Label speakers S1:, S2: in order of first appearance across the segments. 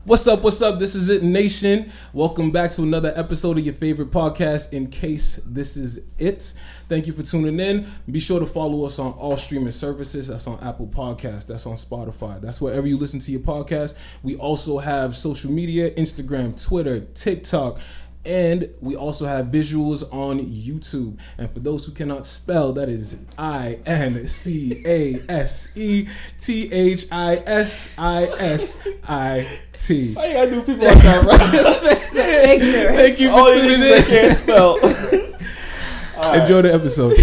S1: What's up? This is It Nation. Welcome back to another episode of your favorite podcast, In Case This Is It. Thank you for tuning in. Be sure to follow us on all streaming services. That's on Apple Podcasts. That's on Spotify. That's wherever you listen to your podcast. We also have social media, Instagram, Twitter, TikTok, and we also have visuals on YouTube. And for those who cannot spell, that is INCASETHISISIT.
S2: Why you gotta do people like that, right?
S1: Ignorance. Thank you for tuning in.
S2: They can't spell.
S1: Right. Enjoy the episode.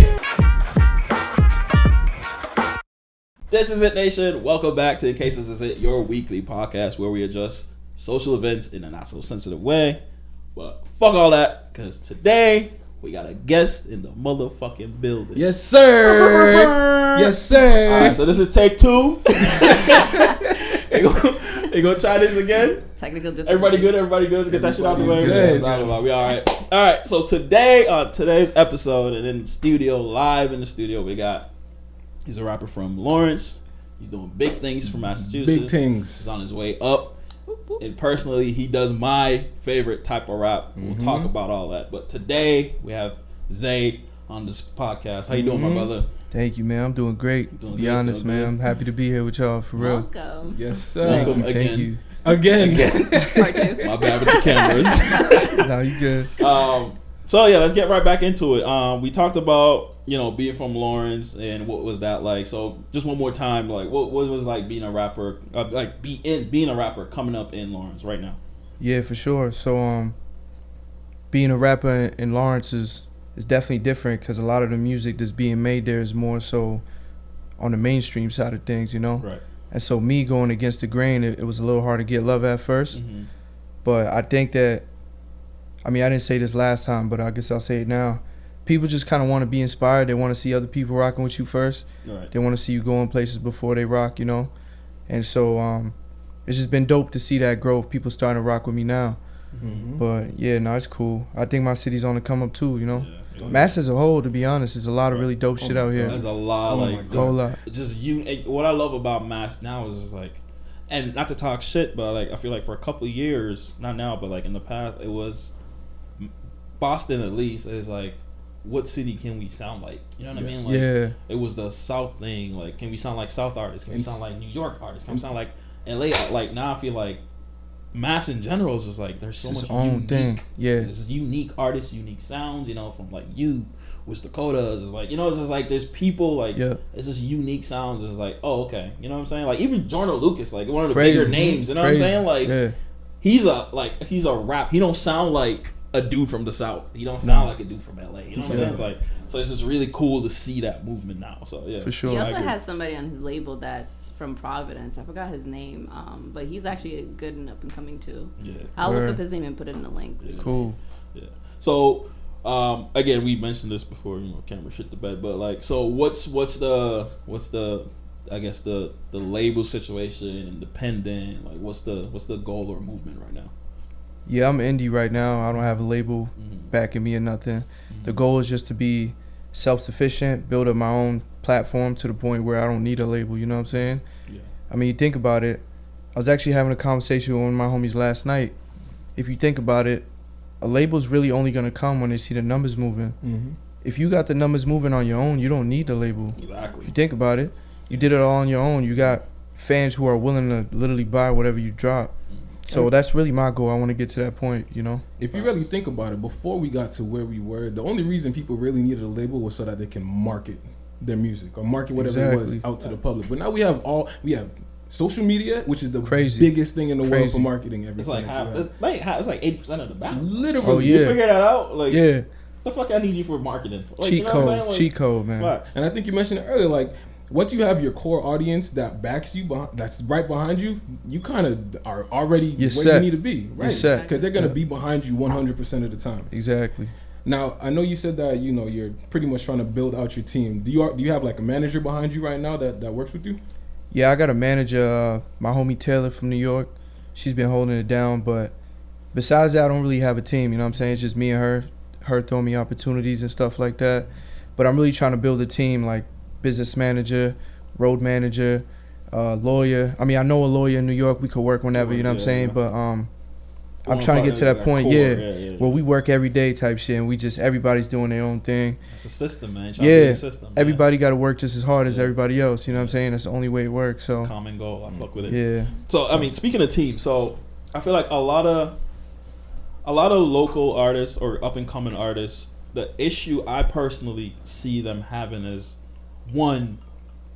S2: This is It Nation. Welcome back to In Case This Is It, your weekly podcast where we adjust social events in a not so sensitive way. But fuck all that, because today we got a guest in the motherfucking building.
S1: Yes, sir. Yes, sir.
S2: All right, so this is take two. They gonna try this again?
S3: Technical difficulties.
S2: Everybody good? Everybody good? Let's get that shit out the way.
S1: Good.
S2: Blah, blah, blah. We all right. All right, so today, on today's episode, and in the studio, live in the studio, he's a rapper from Lawrence. He's doing big things from Massachusetts.
S1: Big things.
S2: He's on his way up. And personally, he does my favorite type of rap. We'll talk about all that. But today, we have ZAAY on this podcast. How you doing, my brother?
S4: Thank you, man. I'm doing great. To be honest, man. I'm happy to be here with y'all, for real.
S3: Welcome.
S1: Yes, sir.
S2: Welcome
S4: Thank you.
S1: Again.
S3: Part two.
S2: My bad with the cameras.
S4: No, you good.
S2: So yeah, let's get right back into it. We talked about, being from Lawrence and what was that like. So just one more time, like what was like being a rapper, being a rapper coming up in Lawrence right now.
S4: Yeah, for sure. So being a rapper in Lawrence is definitely different because a lot of the music that's being made there is more so on the mainstream side of things,
S2: Right.
S4: And so me going against the grain, it was a little hard to get love at first. But I think that, I didn't say this last time, but I guess I'll say it now. People just kind of want to be inspired. They want to see other people rocking with you first.
S2: Right.
S4: They want to see you going places before they rock, And so it's just been dope to see that growth. People starting to rock with me now. But yeah, no, it's cool. I think my city's on the come up too,
S2: Yeah.
S4: Mass as a whole, to be honest, there's a lot of really dope shit out here.
S2: There's a lot, what I love about Mass now is like, and not to talk shit, but like I feel like for a couple of years, not now, but like in the past, it was Boston at least is like, what city can we sound like? You know what I mean? Like,
S4: yeah.
S2: It was the South thing. Like, can we sound like South artists? Can we sound like New York artists? Can we sound like LA? Like now, I feel like Mass in general is just like there's so much unique
S4: thing. Yeah.
S2: There's unique artists, unique sounds. From like you, with Dakota. It's like it's just like there's people like it's just unique sounds. It's like okay, you know what I'm saying? Like even Jordan Lucas, like one of the bigger names. You know what I'm saying? Like he's a rap. He don't sound like a dude from the South. He don't sound like a dude from LA. You know what I'm saying? It's like, so it's just really cool to see that movement now. So yeah,
S4: for sure.
S3: He also has somebody on his label that's from Providence. I forgot his name, but he's actually good and up and coming too. Yeah, I'll look up his name and put it in the link.
S2: Yeah.
S4: Cool.
S2: Yeah. So again, we mentioned this before. Camera shit the bed, but like, so what's the I guess the label situation, independent. Like, what's the goal or movement right now?
S4: Yeah, I'm indie right now. I don't have a label backing me or nothing. The goal is just to be self-sufficient, build up my own platform to the point where I don't need a label, you know what I'm saying? Yeah. You think about it. I was actually having a conversation with one of my homies last night. If you think about it, a label's really only going to come when they see the numbers moving. If you got the numbers moving on your own, you don't need the label.
S2: Exactly.
S4: If you think about it, you did it all on your own. You got fans who are willing to literally buy whatever you drop. So that's really my goal. I want to get to that point,
S1: If you really think about it, before we got to where we were, the only reason people really needed a label was so that they can market their music or market whatever it was out to the public. But now we have social media, which is the biggest thing in the world for marketing everything.
S2: It's like 80% of the battle.
S1: Literally.
S4: Oh, yeah.
S2: You figure that out? Like,
S4: yeah.
S2: The fuck I need you for marketing? Like,
S4: cheat code, man.
S2: Facts.
S1: And I think you mentioned it earlier, like, once you have your core audience that backs you, that's right behind you, you kind of are already where you need to be, right? Because they're going to be behind you 100% of the time.
S4: Exactly.
S1: Now, I know you said that, you're pretty much trying to build out your team. Do you have like a manager behind you right now that works with you?
S4: Yeah, I got a manager, my homie Taylor from New York. She's been holding it down, but besides that, I don't really have a team, you know what I'm saying? It's just me and her throwing me opportunities and stuff like that. But I'm really trying to build a team, like business manager, road manager, lawyer. I mean, I know a lawyer in New York. We could work whenever, you know what I'm saying? But I'm trying to get to that point, where we work every day type shit, and we just, everybody's doing their own thing.
S2: It's a system, man.
S4: Everybody got to work just as hard as everybody else. You know what I'm saying? That's the only way it works. So
S2: common goal. I fuck with it.
S4: Yeah.
S2: So I mean, speaking of team, so I feel like a lot of local artists or up and coming artists, the issue I personally see them having is, one,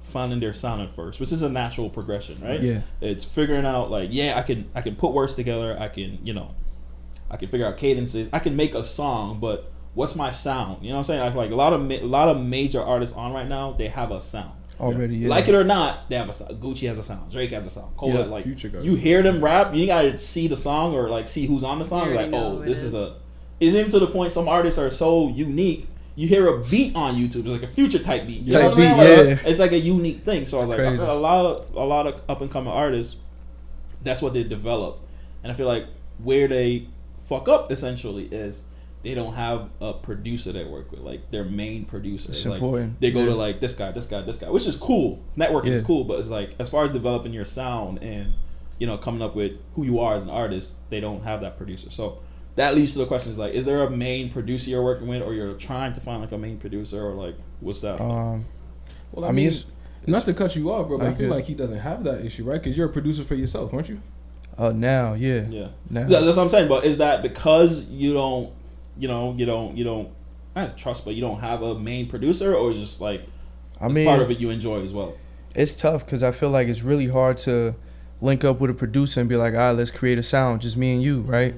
S2: finding their sound at first, which is a natural progression, right?
S4: Yeah.
S2: It's figuring out like, I can put words together, I can figure out cadences, I can make a song, but what's my sound? You know what I'm saying? I feel like a lot of major artists on right now, they have a sound.
S4: Already, yeah.
S2: Like it or not, they have a sound. Gucci has a sound. Drake has a sound. Cole, like,
S1: Future guys.
S2: You hear them rap, you gotta see the song or like see who's on the song. You're like, oh, this is it's even to the point some artists are so unique. You hear a beat on YouTube, it's like a Future type beat. You know what I'm saying? Like, it's like a unique thing. So I was like, I feel a lot of up and coming artists, that's what they develop. And I feel like where they fuck up essentially is they don't have a producer they work with, like their main producer.
S4: It's
S2: like,
S4: important.
S2: They go to like this guy, which is cool. Networking is cool, but it's like as far as developing your sound and coming up with who you are as an artist, they don't have that producer. So that leads to the question: is like, is there a main producer you're working with, or you're trying to find like a main producer, or like what's that?
S1: Well, I mean, not to cut you off, bro, but I feel like he doesn't have that issue, right? Because you're a producer for yourself, aren't you?
S4: Now, yeah.
S2: Now. That's what I'm saying. But is that because you don't not trust, but you don't have a main producer, or just like part of it you enjoy as well?
S4: It's tough because I feel like it's really hard to link up with a producer and be like, all right, let's create a sound, just me and you, right?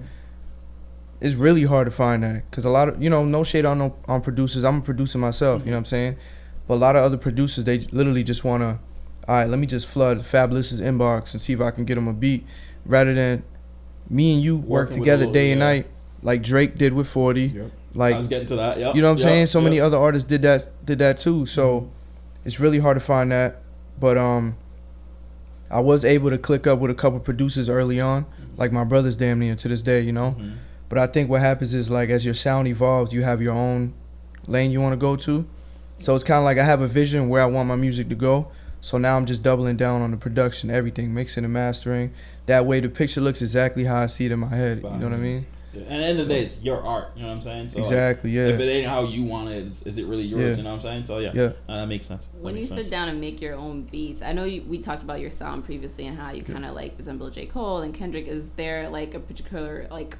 S4: It's really hard to find that because a lot of, no shade on producers. I'm a producer myself, you know what I'm saying? But a lot of other producers, they literally just want to, all right, let me just flood Fabulous's inbox and see if I can get him a beat, rather than me and you work together day and night, like Drake did with 40.
S1: Yep.
S4: Like,
S2: I was getting to that. Yep.
S4: You know what I'm saying? So many other artists did that too. So it's really hard to find that. But I was able to click up with a couple producers early on, like my brother's damn near to this day, But I think what happens is, like, as your sound evolves, you have your own lane you want to go to. So it's kind of like I have a vision where I want my music to go. So now I'm just doubling down on the production, everything, mixing and mastering. That way the picture looks exactly how I see it in my head. You know what I mean?
S2: Yeah. And at the end of the day, it's your art. You know what I'm saying? So
S4: exactly,
S2: If it ain't how you want it, is it really yours? You know what I'm saying? So that makes sense.
S3: When you sit down and make your own beats, I know we talked about your sound previously and how you kind of like resemble J. Cole and Kendrick. Is there like a particular like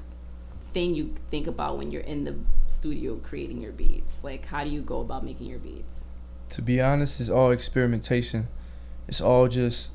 S3: thing you think about when you're in the studio creating your beats? Like, how do you go about making your beats?
S4: To be honest, it's all experimentation. It's all just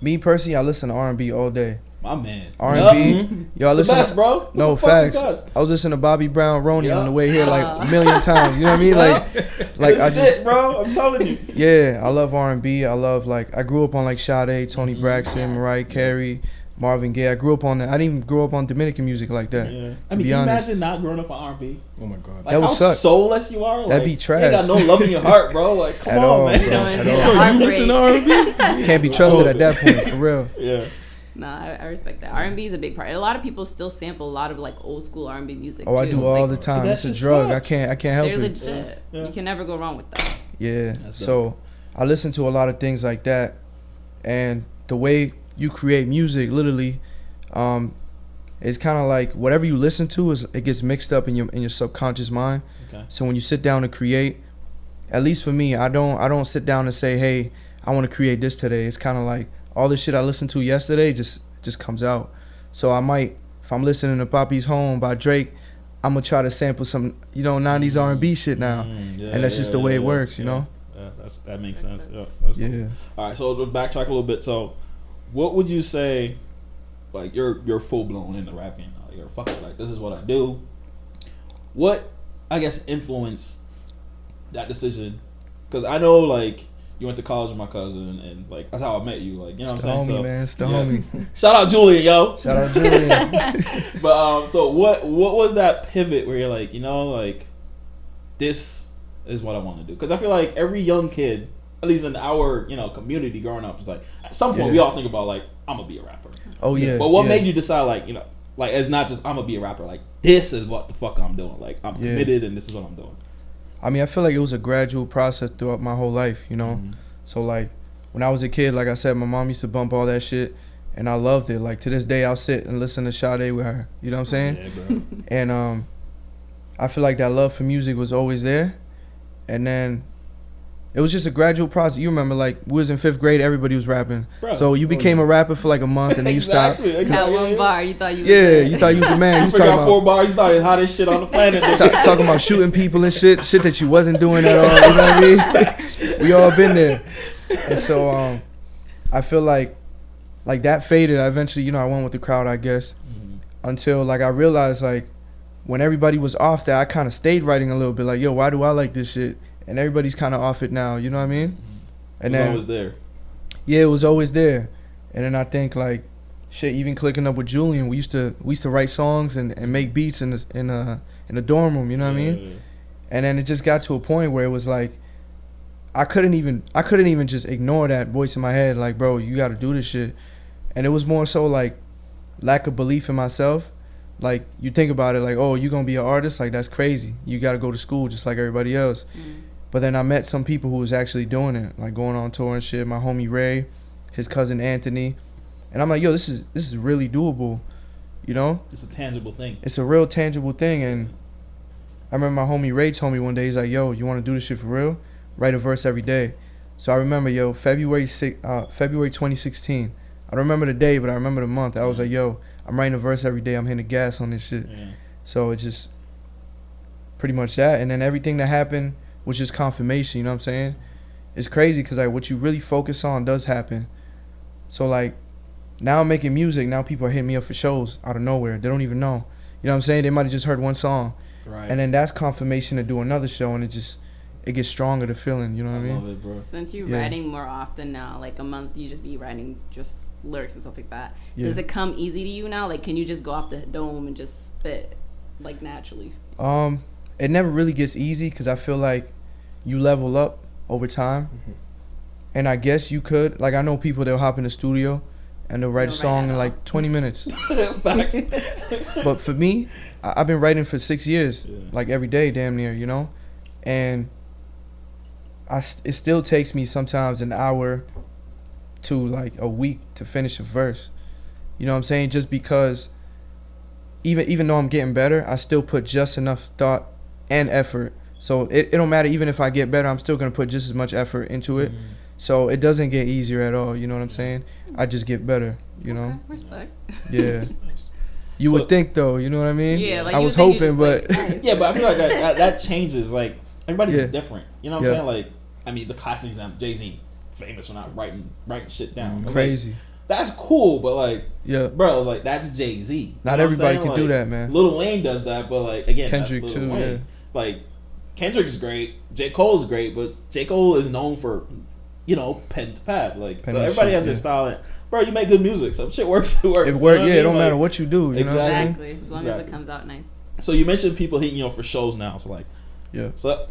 S4: me personally. I listen to R&B all day.
S2: My man.
S4: R&B. Yo, I listen.
S2: The best, bro.
S4: No facts. I was listening to Bobby Brown, Ronnie on the way here like a million times. You know what I mean? Like I just,
S2: bro. I'm telling you.
S4: Yeah, I love R&B. I love I grew up on like Sade, Toni Braxton, Mariah Carey, Marvin Gaye. I grew up on that. I didn't even grow up on Dominican music like that.
S2: Yeah. I mean, can you imagine not growing up on R&B?
S1: Oh my god,
S2: like, that would suck. Soulless you are.
S4: That'd be trash.
S2: You ain't got no love in your heart, bro. Like, come on, man.
S1: You listen to R&B?
S4: Can't be trusted at that point, for real.
S2: Yeah.
S3: No, I respect that. R&B is a big part. A lot of people still sample a lot of like old school R&B music.
S4: Oh, I do all the time. It's a drug.
S2: Sucks.
S4: I can't help
S3: it.
S4: They're
S3: legit. Yeah. You can never go wrong with that.
S4: Yeah. So I listen to a lot of things like that, and the way you create music, literally, it's kind of like whatever you listen to it gets mixed up in your subconscious mind. Okay. So when you sit down to create, at least for me, I don't sit down and say, hey, I want to create this today. It's kind of like all the shit I listened to yesterday just comes out. So I might, if I'm listening to Papi's Home by Drake, I'm gonna try to sample some 90s R&B shit now, and that's just the way it works, you know.
S2: Yeah, that makes sense. Yeah, that's cool. All right, so to backtrack a little bit. So, what would you say? Like you're full blown into rapping. You're fucking like this is what I do. What I guess influenced that decision? Because I know like you went to college with my cousin and like that's how I met you. Like you know what I'm saying?
S4: It's the homie.
S2: Shout out Julian, yo.
S4: Shout out Julian.
S2: But so what was that pivot where you're like like this is what I want to do? Because I feel like every young kid, at least in our community growing up, is like at some point we all think about like I'm gonna be a rapper.
S4: Oh yeah.
S2: But what made you decide like it's not just I'm gonna be a rapper, like this is what the fuck I'm doing, like I'm committed and this is what I'm doing?
S4: I mean, I feel like it was a gradual process throughout my whole life, So like when I was a kid, like I said, my mom used to bump all that shit, and I loved it. Like to this day, I'll sit and listen to Sade with her. You know what I'm saying?
S2: Yeah, bro.
S4: And I feel like that love for music was always there, and then it was just a gradual process. You remember, like, we was in 5th grade, everybody was rapping.
S2: Bro.
S4: So you became a rapper for like a month, and then you stopped.
S3: That one bar, you thought you was
S4: You thought you was the man. You
S2: You
S4: was talking
S2: forgot
S4: about
S2: 4 bars, you started hottest shit on the planet. nigga.
S4: talking about shooting people and shit that you wasn't doing at all. You know what I mean? We all been there. And so I feel like that faded. I eventually, I went with the crowd, I guess, until like I realized like when everybody was off that, I kind of stayed writing a little bit. Like, yo, why do I like this shit? And everybody's kind of off it now. You know what I mean? And
S2: it was
S4: then
S2: always there.
S4: Yeah, it was always there. And then I think like shit, even clicking up with Julian, we used to write songs and make beats in the dorm room. You know what I mean?
S2: Yeah.
S4: And then it just got to a point where it was like I couldn't even just ignore that voice in my head, like, bro, you got to do this shit. And it was more so like lack of belief in myself. Like, you think about it, like, oh, you gonna be an artist? Like, that's crazy. You got to go to school just like everybody else. But then I met some people who was actually doing it, like going on tour and shit. My homie Ray, his cousin Anthony, and I'm like, yo, this is really doable, you know?
S2: It's a tangible thing.
S4: It's a real tangible thing. And I remember my homie Ray told me one day, he's like, yo, you want to do this shit for real? Write a verse every day. So I remember, February 2016. I don't remember the day, but I remember the month. I was like, yo, I'm writing a verse every day. I'm hitting the gas on this shit.
S2: Yeah.
S4: So it's just pretty much that. And then everything that happened was just confirmation, you know what I'm saying? It's crazy because like what you really focus on does happen. So like now I'm making music. Now people are hitting me up for shows out of nowhere. They don't even know. You know what I'm saying? They might have just heard one song.
S2: Right.
S4: And then that's confirmation to do another show, and it gets stronger, the feeling, you know what I mean?
S2: Love it, bro.
S3: Since you're writing more often now, like a month you just be writing just lyrics and stuff like that.
S4: Yeah.
S3: Does it come easy to you now? Like, can you just go off the dome and just spit like naturally?
S4: It never really gets easy because I feel like you level up over time. And I guess you could, like, I know people, they'll hop in the studio and they'll write a song in like 20 minutes.
S2: Facts.
S4: But for me, I've been writing for 6 years,
S2: Yeah.
S4: like every day, damn near, you know? And it still takes me sometimes an hour to like a week to finish a verse. You know what I'm saying? Just because even though I'm getting better, I still put just enough thought and effort. So it don't matter, even if I get better, I'm still going to put just as much effort into it. So it doesn't get easier at all, you know what I'm saying? I just get better, you know?
S3: Okay, respect.
S4: Yeah. You
S2: So-
S4: would think though, you know what I mean?
S3: Yeah, like
S4: I
S3: you
S4: was
S3: would think you
S4: hoping,
S3: just,
S4: but
S3: like, nice.
S2: Yeah, but I feel like that changes. Like, everybody's
S4: Yeah.
S2: different. You know what
S4: Yeah.
S2: I'm saying? Like, I mean, the classic example, Jay-Z, famous for not writing shit down. It's like,
S4: crazy.
S2: that's cool, but like,
S4: Yeah.
S2: bro, it's like, that's Jay-Z.
S4: Not everybody can do that, man.
S2: Lil Wayne does that, but like, again,
S4: Kendrick
S2: that's Lil
S4: too,
S2: Wayne.
S4: yeah.
S2: Like, Kendrick's great, J. Cole's great, but J. Cole is known for, pen to pad. Like,
S4: Pen
S2: so
S4: and
S2: everybody
S4: shit,
S2: has their
S4: yeah.
S2: style. And, bro, you make good music, so if shit works, it works.
S4: It
S2: You know
S4: work,
S2: what I
S4: yeah,
S2: mean?
S4: it don't
S2: Like,
S4: matter what you do, you know what I'm saying?
S3: Exactly. As long as it comes out nice.
S2: So you mentioned people hitting you up for shows now. So like,
S4: Yeah.
S2: so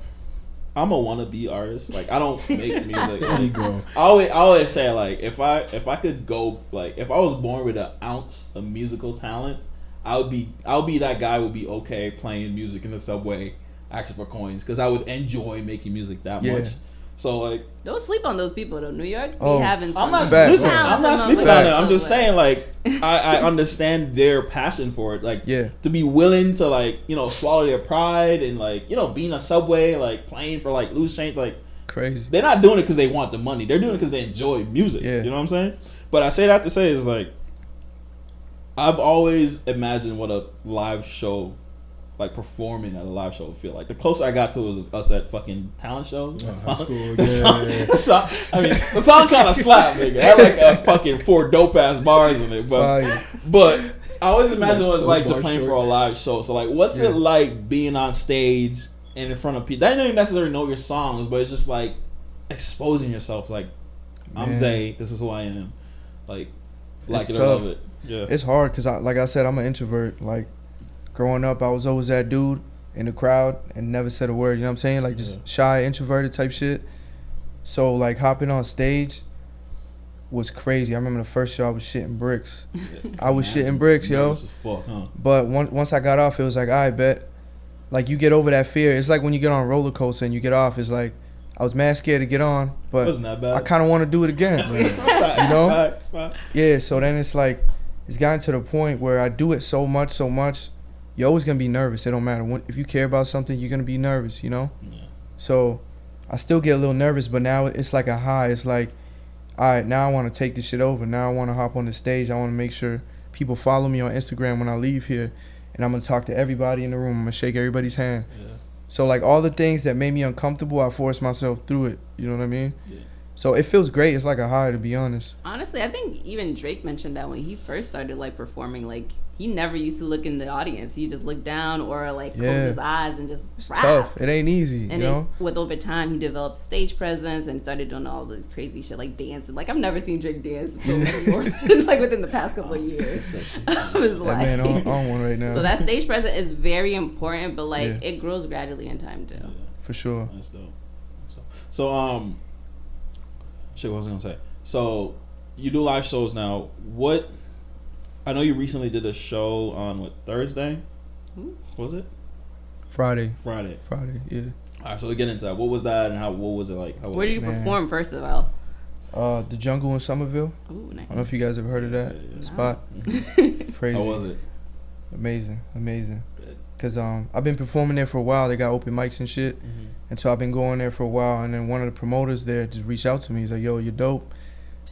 S2: I'm a wannabe artist. Like, I don't make music.
S1: There you go.
S2: I always say, like, if I could go, like, if I was born with an ounce of musical talent, I would be that guy who would be okay playing music in the subway, asking for coins, because I would enjoy making music that
S4: Yeah.
S2: much. So like,
S3: Don't sleep on those people though. New York be
S4: Oh.
S3: having some
S2: I'm not
S4: Facts.
S2: listen,
S3: talented
S2: I'm not sleeping
S3: motherfuckers.
S2: on it. I'm just saying, like, I understand their passion for it. Like,
S4: Yeah.
S2: to be willing to, like, swallow their pride and, like, be in a subway, like, playing for, like, loose change, like,
S4: Crazy.
S2: they're not doing it because they want the money. They're doing it because they enjoy music.
S4: Yeah.
S2: You know what I'm saying? But I say that to say is, like, I've always imagined what a live show, like, performing at a live show would feel like. The closer I got to it was us at fucking talent shows. The song, the song kind of slapped, nigga. It had like a fucking 4 dope ass bars in it,
S4: Fire.
S2: but I always imagine what it's like to
S1: bar
S2: play
S1: short.
S2: for a live show. So like, what's it like being on stage and in front of people? They don't even necessarily know your songs, but it's just like exposing yourself. Like, I'm
S4: Man.
S2: ZAAY. This is who I am. Like
S4: It's
S2: it or
S4: tough.
S2: love it. Yeah.
S4: It's hard because, like I said, I'm an introvert. Like, growing up, I was always that dude in the crowd and never said a word. You know what I'm saying? Like, just shy, introverted type shit. So, like, hopping on stage was crazy. I remember the first show I was shitting bricks. I was shitting bricks, yo.
S2: Nervous as fuck, huh?
S4: But once I got off, it was like, I bet. Like, you get over that fear. It's like when you get on a roller coaster and you get off, it's like I was mad scared to get on, but
S2: wasn't that bad.
S4: I kind of want to do it again. You know?
S2: Facts.
S4: Yeah, so then it's like, it's gotten to the point where I do it so much, you're always going to be nervous. It don't matter. If you care about something, you're going to be nervous, you know?
S2: Yeah.
S4: So I still get a little nervous, but now it's like a high. It's like, all right, now I want to take this shit over. Now I want to hop on the stage. I want to make sure people follow me on Instagram when I leave here. And I'm going to talk to everybody in the room. I'm going to shake everybody's hand. Yeah. So, like, all the things that made me uncomfortable, I forced myself through it. You know what I mean? Yeah. So it feels great. It's like a high, to be honest.
S3: Honestly, I think even Drake mentioned that when he first started, like, performing, like, he never used to look in the audience. He just looked down or, like, close his eyes and just
S4: It's
S3: rap.
S4: tough. It ain't easy,
S3: and
S4: you know?
S3: with over time, he developed stage presence and started doing all this crazy shit, like dancing. Like, I've never seen Drake dance more than, like, within the past couple of years. I was like,
S4: man on one right now.
S3: So that stage presence is very important, but, like, it grows gradually in time, too.
S2: Yeah.
S4: For sure.
S2: That's dope. So, shit, what was I gonna say? So, you do live shows now. What? I know you recently did a show on Thursday. Was it?
S4: Friday, yeah.
S2: All right, so we get into that. What was that, and what was it like?
S3: Where did you perform, first of all?
S4: The Jungle in Somerville.
S3: Ooh, nice.
S4: I don't know if you guys ever heard of that spot. Crazy.
S2: How was it?
S4: Amazing. Cause I've been performing there for a while. They got open mics and shit, and so I've been going there for a while. And then one of the promoters there just reached out to me. He's like, "Yo, you're dope.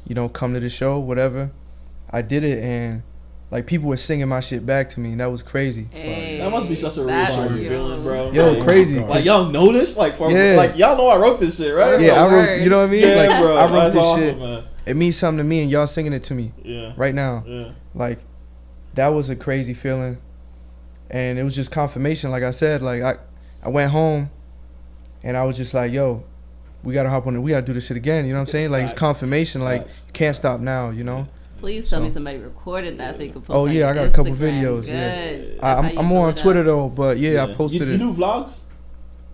S4: You know, come to the show, whatever." I did it, and like people were singing my shit back to me, and that was crazy.
S3: Hey,
S2: that must be such a reassuring feeling, bro.
S4: Yo,
S2: like,
S4: crazy.
S2: Like y'all noticed, like like y'all know I wrote this shit, right?
S4: Yeah, I wrote. You know what I mean?
S2: Yeah,
S4: like,
S2: bro.
S4: I wrote
S2: That's
S4: this
S2: awesome,
S4: shit.
S2: Man.
S4: It means something to me, and y'all singing it to me.
S2: Yeah.
S4: Right now.
S2: Yeah.
S4: Like, that was a crazy feeling, and it was just confirmation. Like I said, like I went home, and I was just like, yo, we gotta hop on it. We gotta do this shit again. You know what I'm saying? Like, it's confirmation. Like, can't stop now. You know.
S3: Please tell me somebody recorded that so you can post.
S4: Oh yeah, I got a couple videos.
S3: Good.
S4: Yeah, I'm more on Twitter though, but I posted it.
S2: You do vlogs?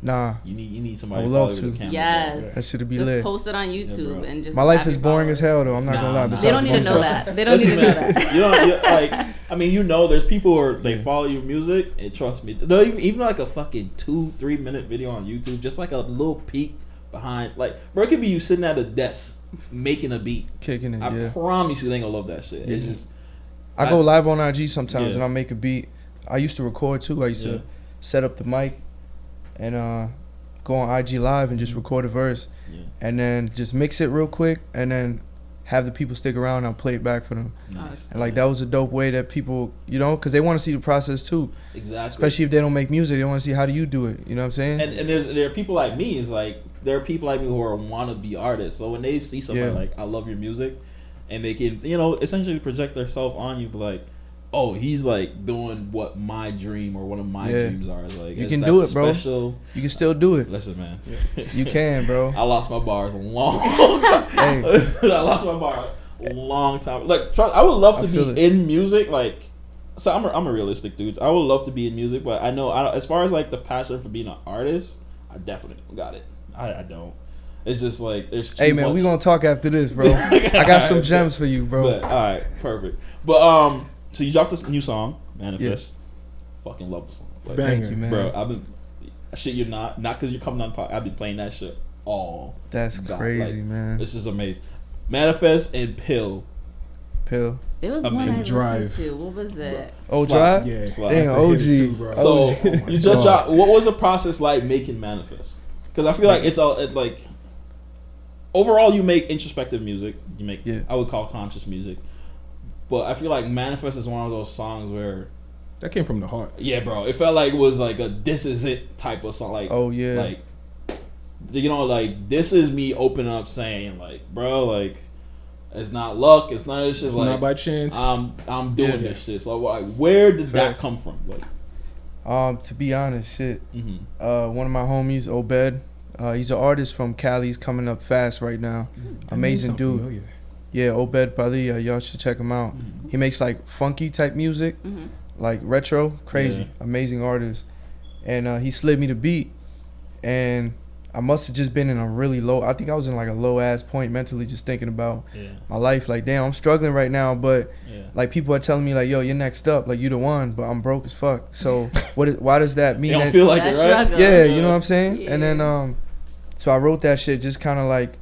S4: Nah.
S2: You need somebody
S4: I would
S2: to follow
S4: love to.
S2: with the camera.
S3: Yes.
S4: That shit'd be
S3: just
S4: lit.
S3: Post it on YouTube and just.
S4: My life is boring as hell though. I'm not gonna lie.
S3: They don't need to know that. They don't need to know that.
S2: You know, like, I mean, there's people who are, they follow your music, and trust me, even like a fucking 2-3 minute video on YouTube, just like a little peek behind, like, bro, it could be you sitting at a desk making a beat,
S4: kicking it.
S2: I promise you, they gonna love that shit. It's just,
S4: I go live on IG sometimes and I'll make a beat. I used to record too. I used to set up the mic and go on IG live and just record a verse, and then just mix it real quick, and then have the people stick around and I'll play it back for them.
S2: Nice.
S4: And like that was a dope way that people, because they want to see the process too.
S2: Exactly.
S4: Especially if they don't make music, they want to see how do you do it. You know what I'm saying?
S2: And there are people like me. It's like there are people like me who are wannabe artists. So when they see somebody like, I love your music, and they can essentially project themselves on you, but like, oh, he's like doing what my dream or one of my dreams are. Like,
S4: you can do it, bro.
S2: Special.
S4: You can still do it.
S2: Listen, man.
S4: You can, bro.
S2: I lost my bars a long time. I lost my bar a long time. Like, I would love to be in music. Like, so I'm a realistic dude. I would love to be in music, but I know as far as like the passion for being an artist, I definitely don't got it. I don't. It's just like there's too much.
S4: We gonna talk after this, bro. I got some gems for you, bro.
S2: But, all right, perfect. But so you dropped this new song, Manifest. Fucking love the song. Like,
S4: thank you, man.
S2: Bro, I've been you're not because you're coming on the podcast. I've been playing that shit all.
S4: That's crazy, man.
S2: This is amazing. Manifest and Pill.
S4: There
S3: was one I
S1: Drive.
S3: listened to. What was it?
S1: Drive?
S2: Yeah.
S1: Damn,
S4: OG.
S1: Too, bro.
S2: So you just shot. What was the process like making Manifest? Because I feel like it's like overall you make introspective music. You make I would call conscious music, but I feel like Manifest is one of those songs where
S1: that came from the heart.
S2: Yeah, bro. It felt like it was like a "This Is It" type of song. Like, like like this is me opening up saying like, bro, like it's not luck. It's not. It's just
S1: it's
S2: like
S1: not by chance.
S2: I'm doing this shit. So like, where did that come from? Like,
S4: to be honest, one of my homies, Obed, he's an artist from Cali. He's coming up fast right now. Amazing dude. Familiar. Yeah, Obed Bali. Y'all should check him out. He makes like funky type music, like retro, crazy, amazing artist. And he slid me the beat, and I must have just been in a really low. I think I was in like a low ass point mentally, just thinking about my life. Like, damn, I'm struggling right now, but like people are telling me like, yo, you're next up, like you the one, but I'm broke as fuck. So why does that mean?
S2: You don't feel like it, right?
S3: Struggle.
S4: Yeah, you know what I'm saying. And then So I wrote that shit just kind of like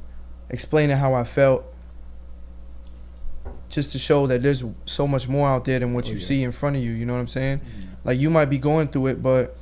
S4: explaining how I felt, just to show that there's so much more out there than what you see in front of you. You know what I'm saying? Like, you might be going through it, but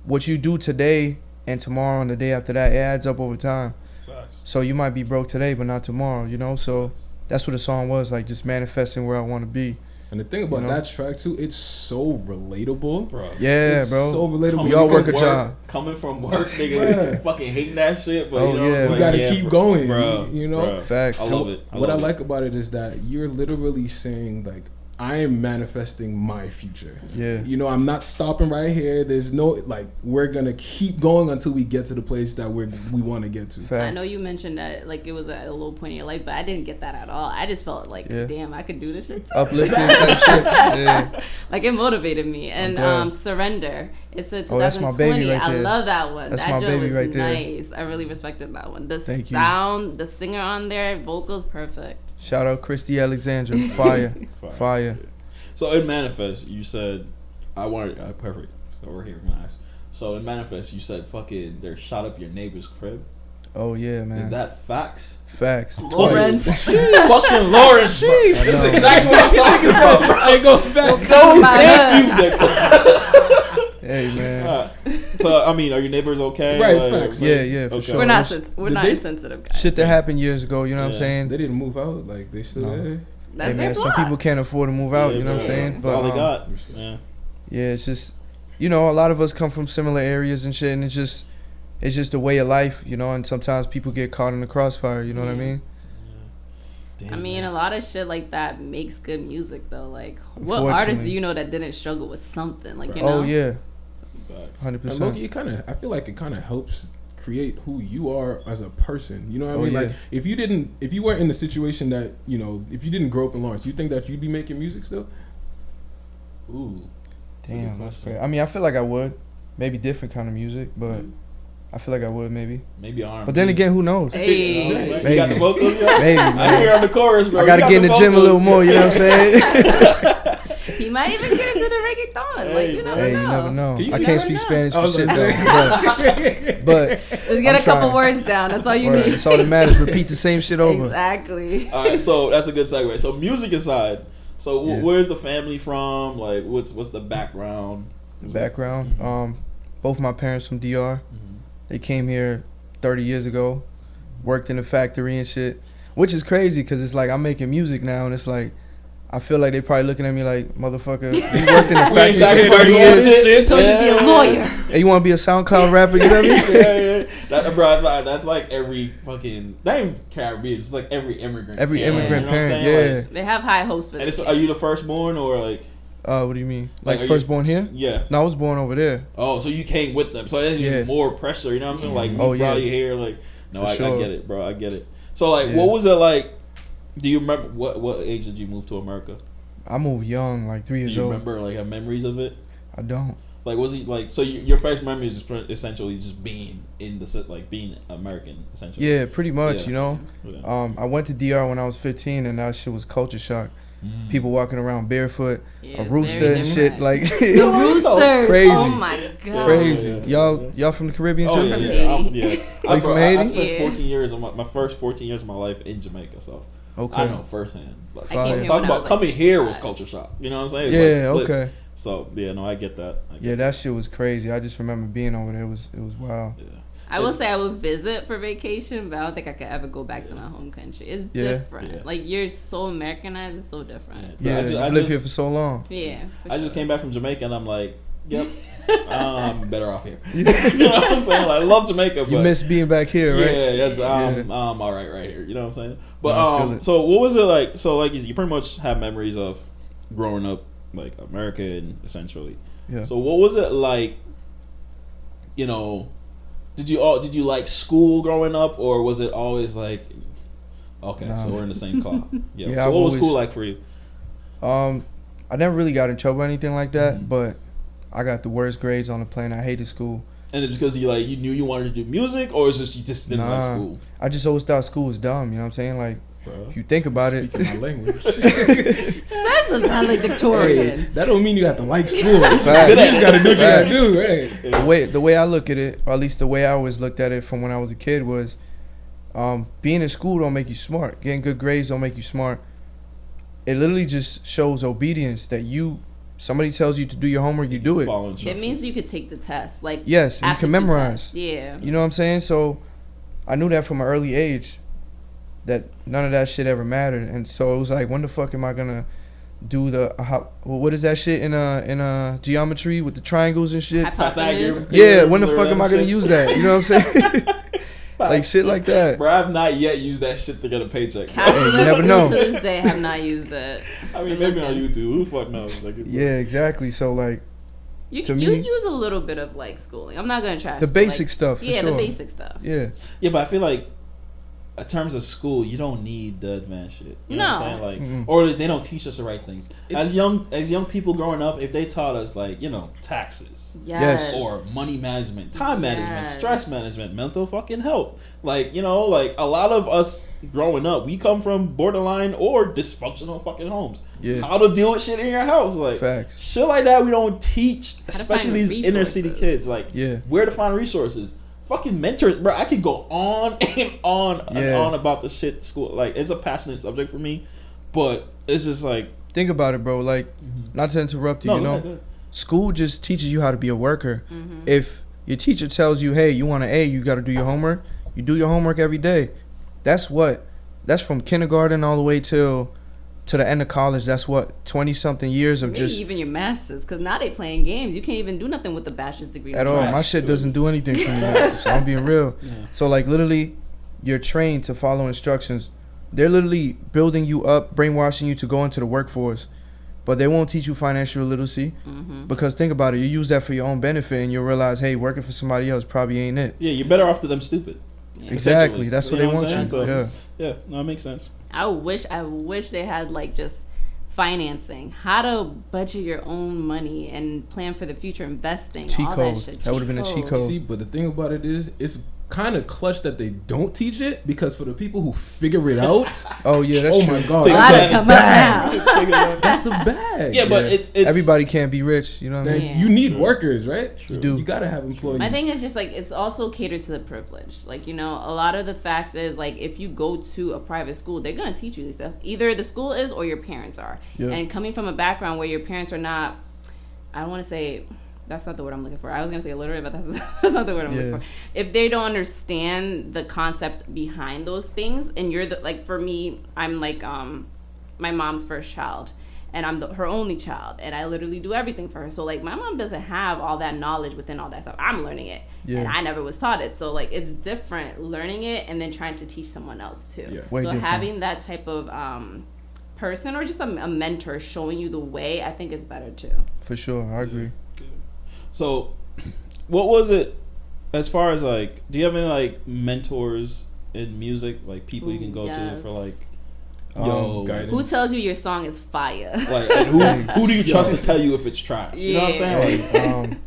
S4: what you do today and tomorrow and the day after that, it adds up over time.
S2: Facts.
S4: So you might be broke today, but not tomorrow, you know? So that's what the song was, like, just manifesting where I want to be.
S1: And the thing about that track too, it's so relatable,
S2: bro.
S4: Yeah,
S1: it's
S4: bro.
S1: So relatable.
S4: We all work a job.
S2: Coming from work, nigga, fucking hating that shit, but you know,
S1: you gotta keep going,
S2: bro.
S1: You know,
S2: bro.
S4: Facts.
S2: I love it.
S1: What I like about it is that you're literally saying like, I am manifesting my future.
S4: Yeah.
S1: You know, I'm not stopping right here. There's no, like, we're going to keep going until we get to the place that we want to get to.
S4: Facts.
S3: I know you mentioned that, like, it was at a low point in your life, but I didn't get that at all. I just felt like, damn, I could do this shit too.
S4: Uplifting type shit. Yeah.
S3: Like, it motivated me. And Surrender, it's a 2020.
S4: that's my baby right
S3: I
S4: there.
S3: love that one.
S4: That's
S3: that
S4: my
S3: joint
S4: baby
S3: was
S4: right there.
S3: nice. I really respected that one. The
S4: Thank you.
S3: sound, the singer on there, vocals, perfect.
S4: Shout out Christy Alexandra. Fire. Fire.
S2: So in Manifest, you said, I wanted, perfect. So we're here, nice. So in Manifest, you said, fucking, they're shot up your neighbor's crib.
S4: Oh, yeah, man.
S2: Is that facts?
S4: Facts.
S3: Lawrence.
S2: Fucking Lawrence. Sheesh. This is exactly what I'm talking about.
S1: I go back.
S2: Thank you, Nick.
S4: Hey, man.
S2: So, I mean, are your neighbors okay?
S1: Right,
S2: Like,
S1: facts.
S4: Yeah, for
S2: okay.
S4: sure.
S3: We're not insensitive guys.
S4: Shit that happened years ago, you know what I'm
S2: Yeah.
S4: saying?
S1: They didn't move out. Like, they still there.
S3: That's
S4: Hey,
S3: their
S4: man, some
S3: block.
S4: people can't afford to move out, you know what I'm saying?
S2: That's all they got.
S4: Yeah, it's just, you know, a lot of us come from similar areas and shit, and it's just a way of life, you know, and sometimes people get caught in the crossfire, you know what I mean?
S2: Damn,
S3: I mean,
S2: man.
S3: a lot of shit like that makes good music, though. Like, what artists do you know that didn't struggle with something? Like, you know?
S4: Oh, yeah.
S2: Facts.
S4: 100%.
S1: And Loki, I feel like it kind of helps create who you are as a person. You know what I mean?
S4: Yeah.
S1: Like, if you weren't in the situation that, you know, if you didn't grow up in Lawrence, you think that you'd be making music still?
S2: Ooh.
S4: Damn, that's great. I mean, I feel like I would. Maybe different kind of music, but I feel like I would maybe.
S2: Maybe R&B.
S4: But then again, who knows?
S3: Hey.
S2: You know what I'm saying?
S4: Maybe.
S2: You got the vocals, yo?
S4: Maybe,
S2: I
S4: man.
S2: hear on the chorus, bro.
S4: I gotta get in the gym a little more, you know what I'm saying?
S3: He might even get into the reggaeton. Like, you never
S4: Hey,
S3: know.
S4: you never know.
S1: Can you
S4: I
S1: speak
S4: can't
S1: right
S4: speak
S1: now?
S4: Spanish for
S1: was
S4: shit
S1: gonna
S4: though. But
S3: Just get
S4: I'm
S3: a couple
S4: trying.
S3: words down. That's all you
S4: word,
S3: need.
S4: that's all that matters. Repeat the same shit over.
S3: Exactly.
S2: All right, so that's a good segue. So music aside, so
S4: Yeah.
S2: where's the family from? Like, what's the background?
S4: The background. Both my parents from DR. They came here 30 years ago, worked in the factory and shit, which is crazy because it's like I'm making music now and it's like I feel like they probably looking at me like, motherfucker, you worked in the factory for 30 years.
S3: They told you to be a lawyer.
S4: Hey, you want to be a SoundCloud rapper? You know what I mean?
S2: Yeah. Bro, that's like every fucking, not even Caribbean, it's like every immigrant.
S4: Every immigrant
S2: you know what I'm
S4: parent,
S2: saying?
S4: yeah.
S2: Like,
S3: They have high hopes for
S2: and
S3: this.
S2: it's, are you the firstborn or like?
S4: What do you mean?
S2: Like,
S4: Like
S2: are
S4: first
S2: you-
S4: born here?
S2: Yeah.
S4: No, I was born over there.
S2: Oh, so you came with them. So there's even
S4: Yeah.
S2: more pressure, you know what I'm saying? Like, me
S4: Oh, yeah.
S2: probably here, like, no,
S4: For
S2: I
S4: sure.
S2: get it, bro. I get it. So, like,
S4: Yeah.
S2: what was it like? Do you remember, what age did you move to America?
S4: I moved young, like 3
S2: Do
S4: years
S2: you
S4: old.
S2: remember, like, have memories of it?
S4: I don't.
S2: Like, was it, like, so your first memory is just essentially just being in the, like, being American, essentially?
S4: Yeah, pretty much,
S2: Yeah.
S4: you know.
S2: Yeah.
S4: I went to DR when I was 15 and that shit was culture shock. People walking around barefoot,
S3: Yeah,
S4: a rooster
S3: very
S4: and shit,
S3: different.
S4: like
S3: The roosters.
S4: Crazy.
S3: Oh my god.
S4: crazy.
S2: Yeah.
S4: Y'all from the Caribbean
S2: Oh,
S4: too?
S2: yeah,
S3: From
S2: yeah.
S3: Haiti.
S4: Oh, you from
S2: I
S4: Haiti?
S2: spent
S3: Yeah.
S2: 14 years, of my first 14 years of my life in Jamaica, so
S4: Okay.
S2: I know firsthand. Like,
S3: I came here
S2: talk
S3: when I
S2: about
S3: was,
S2: coming
S3: like,
S2: here was
S3: 5.
S2: culture shock. You know what I'm saying? It's
S4: Yeah,
S2: like flip.
S4: okay.
S2: So yeah, no, I get that.
S4: Yeah, that shit was crazy. I just remember being over there. It was wild.
S2: Yeah.
S3: I will say I would visit for vacation, but I don't think I could ever go back to my home country. It's different.
S2: Yeah.
S3: Like, you're so Americanized, it's so different.
S4: Yeah,
S2: I
S4: you've lived here for so long.
S3: Yeah.
S2: I just came back from Jamaica and I'm like, yep, I'm better off here. You know what I'm saying? Like, I love Jamaica, but
S4: You miss being back here, right?
S2: yeah, that's I'm all right here. You know what I'm saying? But
S4: No, I feel it.
S2: so what was it like? So like you pretty much have memories of growing up like American essentially.
S4: Yeah.
S2: So what was it like? You know, did you like school growing up, or was it always like, okay,
S4: Nah.
S2: so we're in the same car? Yeah.
S4: Yeah,
S2: So
S4: I've
S2: what was
S4: always-
S2: school like for you?
S4: I never really got in trouble or anything like that,
S2: Mhm.
S4: but I got the worst grades on the plane. I hated school.
S2: And it's because you knew you wanted to do music, or is just you just didn't like
S4: Nah.
S2: school?
S4: I just always thought school was dumb, you know what I'm saying? Like,
S2: bro.
S4: If you think about it,
S1: Speaking my language.
S3: Says a valedictorian.
S1: Hey, that don't mean you have to like school. You
S4: Facts.
S1: just gotta do what you gotta do. Hey.
S4: the way I look at it, or at least the way I always looked at it from when I was a kid, was being in school don't make you smart. Getting good grades don't make you smart. It literally just shows obedience, that somebody tells you to do your homework, you do it.
S3: It means you could take the test. Like,
S4: yes, and you can memorize.
S3: Yeah.
S4: You know what I'm saying? So I knew that from an early age, that none of that shit ever mattered. And so it was like, when the fuck am I gonna do what is that shit in geometry with the triangles and shit?
S3: Hypotenuse.
S4: Yeah, when the fuck am I gonna use that? You know what I'm saying? Like shit like that.
S2: Bro, I've not yet used that shit to get a paycheck.
S3: Calculus,
S4: you never know.
S3: To this day, have not used it.
S2: I mean, maybe on YouTube. Who the fuck knows? Like,
S4: yeah, exactly. So like,
S3: you
S4: me,
S3: use a little bit of like schooling. I'm not gonna trash
S4: the basic stuff. For
S3: yeah,
S4: sure.
S3: the basic stuff.
S4: Yeah.
S2: Yeah, but I feel like in terms of school, you don't need the advanced shit. You know what I'm saying? Like, or they don't teach us the right things. As young people growing up, if they taught us like, taxes,
S3: Yes,
S2: or money management, time management, stress management, mental fucking health, like like a lot of us growing up, we come from borderline or dysfunctional fucking homes.
S4: Yeah.
S2: How to deal with shit in your house, like
S4: facts.
S2: Shit like that, we don't teach, especially these inner city kids. Like, where to find resources. Fucking mentors, bro. I could go on and on and on about the shit school. Like, it's a passionate subject for me, but it's just like,
S4: think about it, bro. Like, not to interrupt you, school just teaches you how to be a worker. If your teacher tells you, hey, you want an A, you got to do your homework. You do your homework every day. That's from kindergarten all the way to the end of college. That's 20-something years of
S3: maybe even your masters, because now they playing games. You can't even do nothing with the bachelor's degree
S4: at all. My shit doesn't do anything for me. So I'm being real. So like, literally, you're trained to follow instructions. They're literally building you up, brainwashing you to go into the workforce, but they won't teach you financial literacy. Because think about it, you use that for your own benefit, and you'll realize, hey, working for somebody else probably ain't it.
S2: Yeah, you're better off to them stupid.
S4: Exactly. That's what they want you.
S2: So, yeah, no, it makes sense.
S3: I wish they had like just financing, how to budget your own money and plan for the future, investing,
S4: cheat
S3: all
S4: code.
S3: that shit.
S4: That would have been a cheat code.
S1: See, but the thing about it is, it's kind of clutch that they don't teach it, because for the people who figure it out,
S4: oh yeah, that's true.
S1: my god, that's a bag.
S2: Yeah, but it's
S4: everybody can't be rich. You know what I mean?
S1: You need workers, right?
S4: You do.
S1: You gotta have employees.
S3: I think it's just like, it's also catered to the privilege. Like, a lot of the fact is, like, if you go to a private school, they're gonna teach you these stuff. Either the school is or your parents are. And coming from a background where your parents are not, I don't want to say, that's not the word I'm looking for. I was going to say illiterate, but that's not the word I'm looking for. If they don't understand the concept behind those things, and you're like, for me, I'm like my mom's first child, and I'm her only child, and I literally do everything for her. So like, my mom doesn't have all that knowledge within all that stuff. I'm learning it, and I never was taught it. So like, it's different learning it and then trying to teach someone else too. So different. Having that type of person, or just a mentor showing you the way, I think is better too.
S4: For sure, I agree.
S2: So, what was it, as far as like, do you have any like mentors in music, like people you can go to for like,
S1: guidance?
S3: Who tells you your song is fire?
S2: Like, and who do you trust to tell you if it's trash? You know what I'm saying? Like,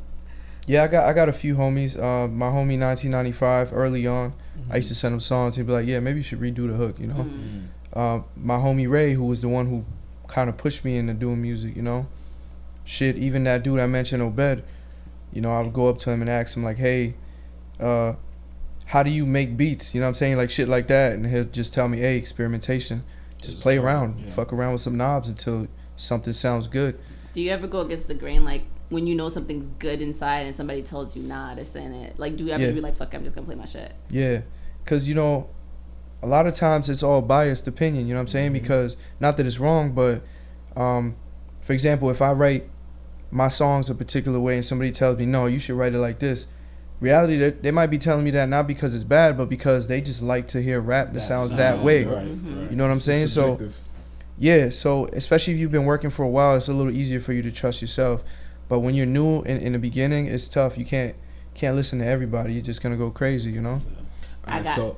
S4: yeah, I got a few homies. My homie 1995, early on, I used to send him songs. He'd be like, yeah, maybe you should redo the hook, my homie Ray, who was the one who kind of pushed me into doing music, shit, even that dude I mentioned, Obed, I would go up to him and ask him like, hey, how do you make beats? You know what I'm saying? Like shit like that. And he'll just tell me, hey, experimentation. Just play around. Fuck around with some knobs until something sounds good.
S3: Do you ever go against the grain, like when you know something's good inside and somebody tells you, nah, this ain't it? Like, do you ever be like, fuck, I'm just gonna play my shit?
S4: Yeah. Because, a lot of times it's all biased opinion, you know what I'm saying? Because, not that it's wrong, but, for example, if I write my songs a particular way and somebody tells me, no, you should write it like this, reality, they might be telling me that not because it's bad, but because they just like to hear rap that sounds that way. Right. You know what I'm saying? So, yeah, so especially if you've been working for a while, it's a little easier for you to trust yourself. But when you're new in the beginning, it's tough. You can't listen to everybody. You're just gonna go crazy,
S3: I got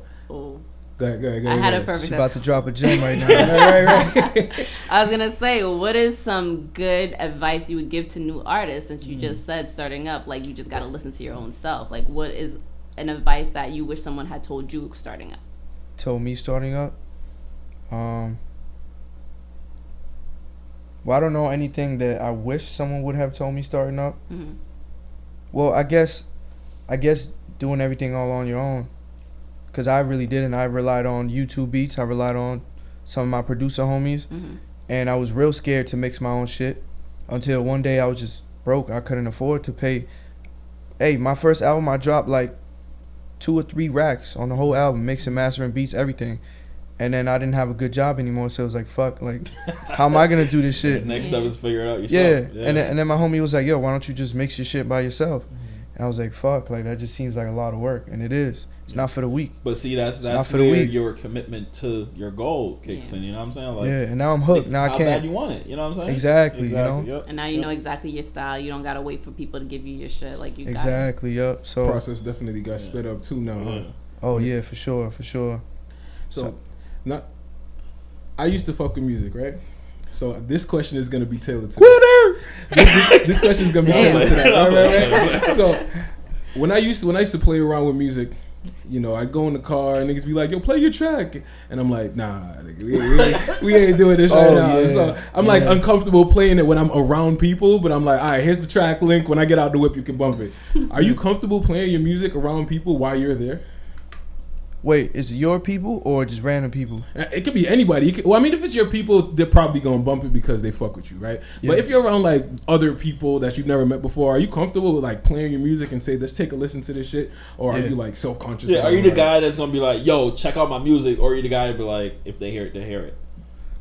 S1: Go ahead.
S3: I had a perfect.
S4: She's about to drop a gem right now.
S3: right. I was gonna say, what is some good advice you would give to new artists? Since you just said starting up, like you just gotta listen to your own self. Like, what is an advice that you wish someone had told you starting up?
S4: Told me starting up? Well, I don't know anything that I wish someone would have told me starting up.
S3: Mm-hmm.
S4: Well, I guess doing everything all on your own, because I really didn't. I relied on YouTube beats. I relied on some of my producer homies, and I was real scared to mix my own shit until one day I was just broke. I couldn't afford to pay. Hey, my first album, I dropped like 2 or 3 racks on the whole album, mixing, mastering, beats, everything. And then I didn't have a good job anymore, so it was like, fuck, like, how am I gonna do this shit?
S2: The next step is figure it out yourself.
S4: Yeah. And then my homie was like, yo, why don't you just mix your shit by yourself? And I was like, fuck, like, that just seems like a lot of work, and it is. It's not for the weak.
S2: But see, that's where your commitment to your goal kicks in. You know what I'm saying? Like,
S4: yeah, and now I'm hooked. Now I can't.
S2: How bad you want it? You know what I'm saying?
S4: Exactly. You know.
S2: Yep.
S3: And now you know exactly your style. You don't gotta wait for people to give you your shit. Like you.
S4: Exactly. Yep. So
S1: process definitely got sped up too now. Huh?
S4: Oh yeah, for sure.
S1: So, I used to fuck with music, right? So this question is gonna be tailored to this question is gonna be tailored to that. Right? So when I used to play around with music, you know, I'd go in the car and niggas be like, "Yo, play your track," and I'm like, "Nah, nigga, we ain't doing this right now." Yeah. So I'm like uncomfortable playing it when I'm around people, but I'm like, "All right, here's the track link. When I get out the whip, you can bump it." Are you comfortable playing your music around people while you're there?
S4: Wait, is it your people or just random people?
S1: It could be anybody. Well, I mean, if it's your people, they're probably gonna bump it because they fuck with you, right? Yeah. But if you're around like other people that you've never met before, are you comfortable with like playing your music and say, "Let's take a listen to this shit," or are you like self-conscious?
S2: Yeah, are you the guy that's gonna be like, "Yo, check out my music," or are you the guy to be like, "If they hear it, they hear it"?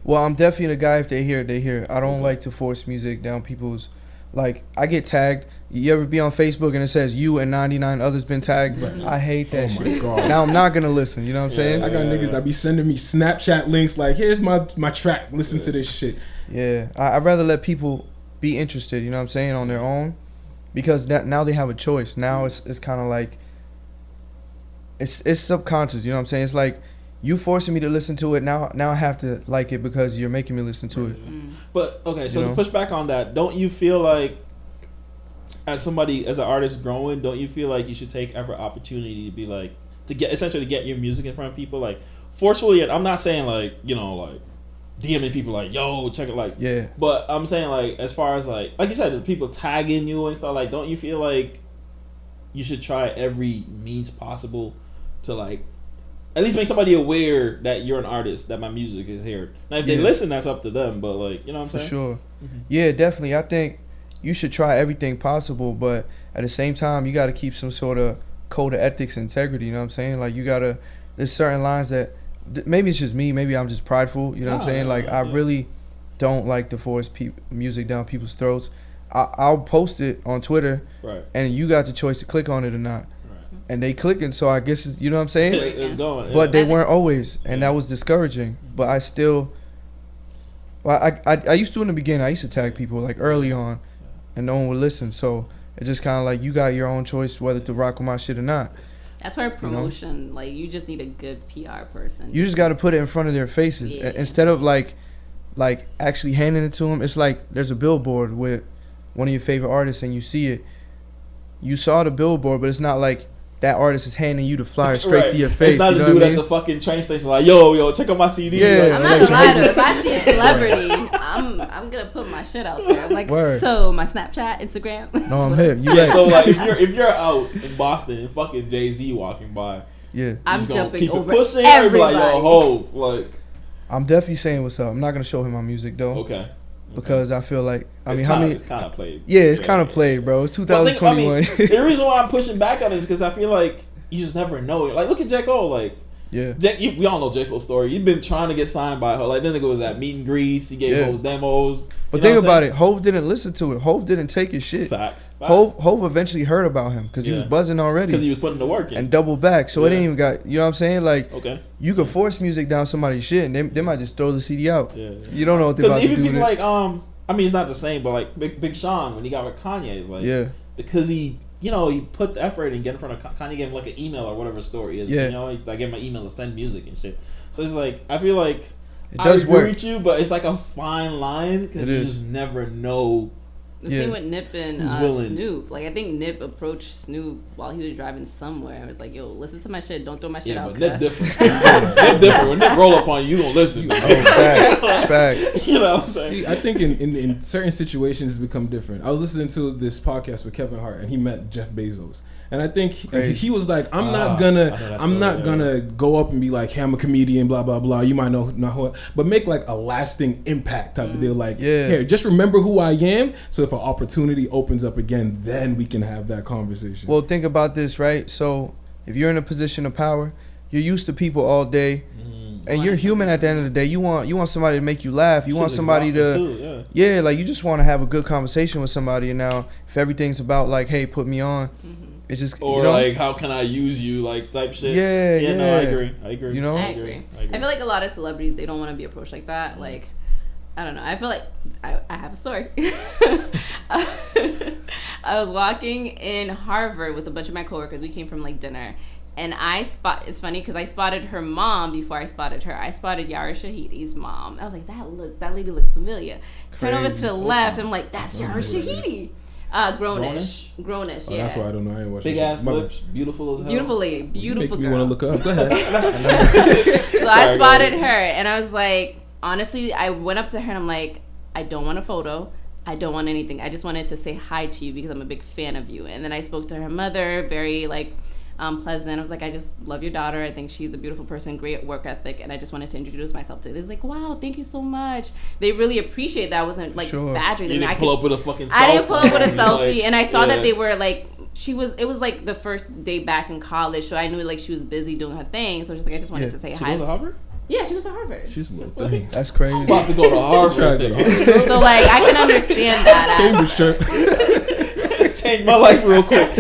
S4: Well, I'm definitely the guy. If they hear it, they hear it. I don't like to force music down people's. Like, I get tagged. You ever be on Facebook and it says you and 99 others been tagged? But I hate that shit. My God. Now I'm not gonna listen. You know what I'm saying?
S1: I got niggas that be sending me Snapchat links like, "Here's my track. Listen to this shit."
S4: Yeah, I'd rather let people be interested. You know what I'm saying, on their own, because now they have a choice. Now it's kind of like it's subconscious. You know what I'm saying? It's like you forcing me to listen to it. Now I have to like it because you're making me listen to it.
S2: But okay, so to push back on that, don't you feel like as an artist growing, don't you feel like you should take every opportunity to be like to get your music in front of people, like forcefully? And I'm not saying like, you know, like DMing people like, "Yo, check it," like, yeah. But I'm saying like, as far as like you said, the people tagging you and stuff, like, don't you feel like you should try every means possible to like at least make somebody aware that you're an artist, that my music is here. Now, if they listen, that's up to them. But like, you know what I'm saying?
S4: For sure. Yeah, definitely. I think you should try everything possible, but at the same time, you got to keep some sort of code of ethics and integrity. You know what I'm saying? Like, there's certain lines that maybe it's just me, maybe I'm just prideful. You know what I'm saying? Like, I really don't like to force music down people's throats. I'll post it on Twitter, and you got the choice to click on it or not. And they clicking, so I guess you know what I'm saying.
S2: It's going,
S4: but they weren't always, and that was discouraging. But I still, I used to in the beginning. I used to tag people like early on, and no one would listen. So it's just kind of like you got your own choice whether to rock with my shit or not.
S3: That's where promotion, like, you just need a good PR person.
S4: You just got to put it in front of their faces instead of like actually handing it to them. It's like there's a billboard with one of your favorite artists, and you see it. You saw the billboard, but it's not like that artist is handing you the flyer straight to your face.
S2: It's not a dude at the fucking train station like, yo, check out my CD.
S4: Yeah,
S3: I'm not gonna lie though. If I see a celebrity, I'm gonna put my shit out there. I'm like, so my Snapchat, Instagram.
S4: No, I'm hip.
S2: So like, if you're out in Boston and fucking Jay-Z walking by,
S3: I'm jumping
S2: keep
S3: over
S2: pushing,
S3: everybody.
S2: Like, yo, Hov, like.
S4: I'm definitely saying what's up. I'm not gonna show him my music though.
S2: Okay.
S4: Because I feel like
S2: it's kind of played.
S4: Yeah, it's kind of played, bro. It's 2021.
S2: The reason why I'm pushing back on it is because I feel like you just never know. Like, look at J. Cole. Like, we all know J. Cole's story. You've been trying to get signed by her. Like, then nigga was at meet and greets. He gave those demos.
S4: But think about it. Hov didn't listen to it. Hov didn't take his shit.
S2: Facts.
S4: Hov eventually heard about him because he was buzzing already.
S2: Because he was putting the work in.
S4: And double back. So it ain't even got, you know what I'm saying? Like, you could force music down somebody's shit and they might just throw the CD out. You don't know what they're about to do.
S2: Because even people like, I mean, it's not the same, but like Big Sean, when he got with Kanye, is like, because he put the effort and get in front of Kanye, gave him like an email or whatever story is. You know, I gave him an email to send music and shit. So it's like, I feel like
S4: it does
S2: agree with you, but it's like a fine line because you just never know
S3: The same with Nip and Snoop. Like, I think Nip approached Snoop while he was driving somewhere. It was like, yo, listen to my shit. Don't throw my shit out.
S2: But Nip different. Nip different. When Nip roll up on you, you gonna listen.
S4: Fact.
S2: You know what I'm saying?
S1: See, I think in certain situations it's become different. I was listening to this podcast with Kevin Hart, and he met Jeff Bezos. And I think he was like, I'm not gonna go up and be like, hey, I'm a comedian, blah blah blah. You might know who, but make like a lasting impact type of deal. Like, here, just remember who I am. So if an opportunity opens up again, then we can have that conversation.
S4: Well, think about this, right? So if you're in a position of power, you're used to people all day, and you're human at the end of the day. You want somebody to make you laugh. You want somebody to, like you just want to have a good conversation with somebody. And now if everything's about like, hey, put me on. It's just,
S2: or like, how can I use you, like type shit. Yeah. No, I agree.
S4: You know,
S3: I agree. I feel like a lot of celebrities, they don't want to be approached like that. Like, I don't know. I feel like I have a story. I was walking in Harvard with a bunch of my coworkers. We came from like dinner, and it's funny because I spotted her mom before I spotted her. I spotted Yara Shahidi's mom. I was like, that lady looks familiar. Turn over to the left. I'm like, that's Yara Shahidi. Grownish.
S1: Oh, that's why I don't know. I ain't watching.
S2: Big ass lips, beautiful as hell.
S3: Beautiful lady, beautiful girl.
S1: You want to look her up? Go ahead.
S3: So I spotted her, and I was like, honestly, I went up to her and I'm like, I don't want a photo. I don't want anything. I just wanted to say hi to you because I'm a big fan of you. And then I spoke to her mother, very like pleasant. I was like, I just love your daughter. I think she's a beautiful person, great work ethic, and I just wanted to introduce myself to her. They was like, wow, thank you so much. They really appreciate that. I wasn't like badgering them.
S2: You didn't pull up with a fucking selfie.
S3: I didn't pull up with a selfie, and I saw that they were like, it was like the first day back in college, so I knew like she was busy doing her thing. So I just wanted to say hi.
S2: She goes to Harvard?
S3: Yeah, she was at Harvard.
S1: She's a little thing.
S4: That's crazy.
S2: I'm about to go to Harvard.
S3: So like, I can understand that.
S2: Cambridge changed my life real quick.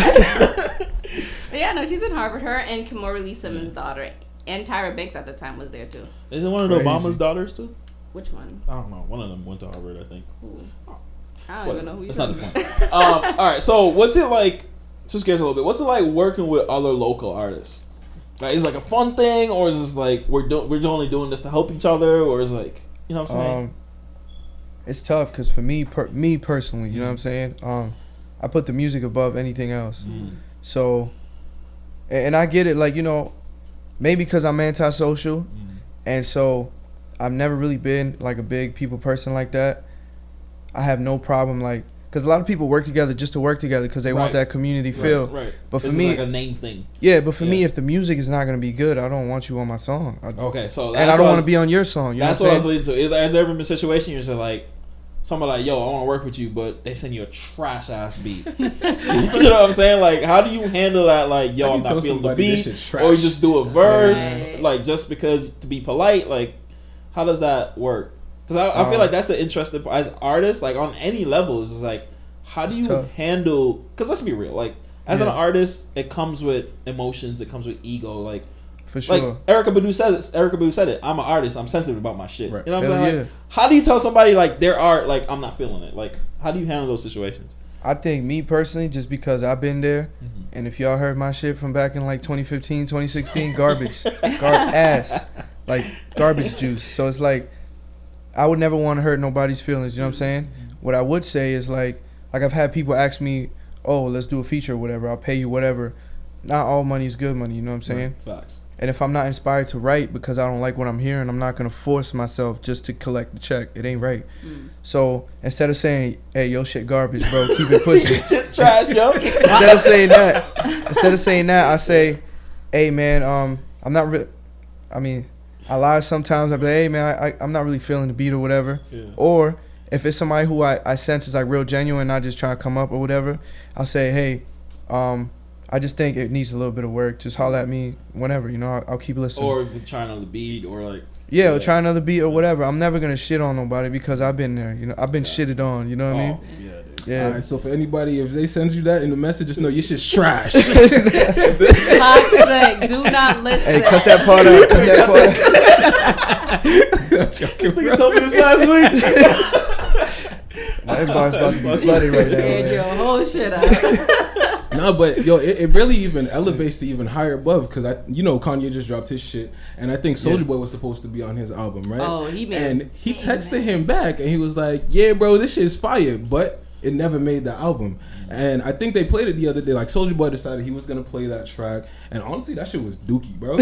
S3: Yeah, no, she's in Harvard. Her and Kimora Lee Simmons' daughter, and Tyra Banks at the time was there too.
S2: Isn't one of Obama's daughters too?
S3: Which one?
S2: I don't know. One of them went to Harvard, I think.
S3: Ooh. I don't even know who you're
S2: talking about. That's not the point. All right, so what's it like? Just scares a little bit. What's it like working with other local artists? Like, is it like a fun thing, or is this like we're only doing this to help each other, or is it like, you know what I'm saying?
S4: It's tough because for me personally, you know what I'm saying? I put the music above anything else. So, and I get it, like, you know, maybe because I'm antisocial, and so I've never really been like a big people person like that. I have no problem, like, because a lot of people work together just to work together because they want that community feel.
S2: Right.
S4: But for
S2: it's
S4: me,
S2: like a name thing.
S4: Yeah, but for me, if the music is not gonna be good, I don't want you on my song.
S2: Okay, so
S4: and I don't want to be on your song. You
S2: that's
S4: know
S2: what I was leading to. Has there ever been a situation you're just like, somebody like, yo, I want to work with you, but they send you a trash ass beat. You know what I'm saying? Like, how do you handle that? Like, yo, I'm not feeling the beat, or you just do a verse, like just because to be polite. Like, how does that work? Because I feel like that's an interesting part. As artists, like on any level, is like, how do you handle? Because let's be real, like as an artist, it comes with emotions, it comes with ego, like.
S4: For sure.
S2: Like Erykah Badu said it. I'm an artist. I'm sensitive about my shit.
S1: Right.
S2: You know what I'm saying? Like, how do you tell somebody like their art, like I'm not feeling it? Like, how do you handle those situations?
S4: I think me personally, just because I've been there, and if y'all heard my shit from back in like 2015, 2016, garbage, ass, like garbage juice. So it's like, I would never want to hurt nobody's feelings. You know what I'm saying? What I would say is like I've had people ask me, oh, let's do a feature or whatever. I'll pay you whatever. Not all money is good money. You know what I'm saying?
S2: Facts.
S4: And if I'm not inspired to write because I don't like what I'm hearing, I'm not going to force myself just to collect the check. It ain't right. So instead of saying, hey, your shit garbage, bro, keep it pushing.
S2: Trash, yo.
S4: Instead of saying that, I say, hey, man, I'm not really, I mean, I lie sometimes. I'll be like, hey, man, I'm not really feeling the beat or whatever. Yeah. Or if it's somebody who I sense is like real genuine, not just trying to come up or whatever, I'll say, hey, I just think it needs a little bit of work. Just holler at me whenever, you know. I'll keep listening.
S2: Or try another beat, or like.
S4: Yeah, or try another beat or whatever. I'm never gonna shit on nobody because I've been there. You know, I've been shitted on. You know what I mean?
S2: Yeah, dude.
S4: Yeah.
S1: All right, so for anybody, if they send you that in the message, just know your shit's trash.
S3: Toxic. Do not listen.
S4: Hey, cut that part out. Cut that part out.
S2: This nigga told me this last week.
S4: My inbox about to be flooded right now.
S3: Cleared your whole shit up.
S1: No, but yo, it really even elevates to even higher above because Kanye just dropped his shit, and I think Soulja Boy was supposed to be on his album, right?
S3: Oh, he
S1: texted him back, and he was like, "Yeah, bro, this shit's fire, but it never made the album. And I think they played it the other day. Like Soulja Boy decided he was gonna play that track, and honestly, that shit was dookie, bro.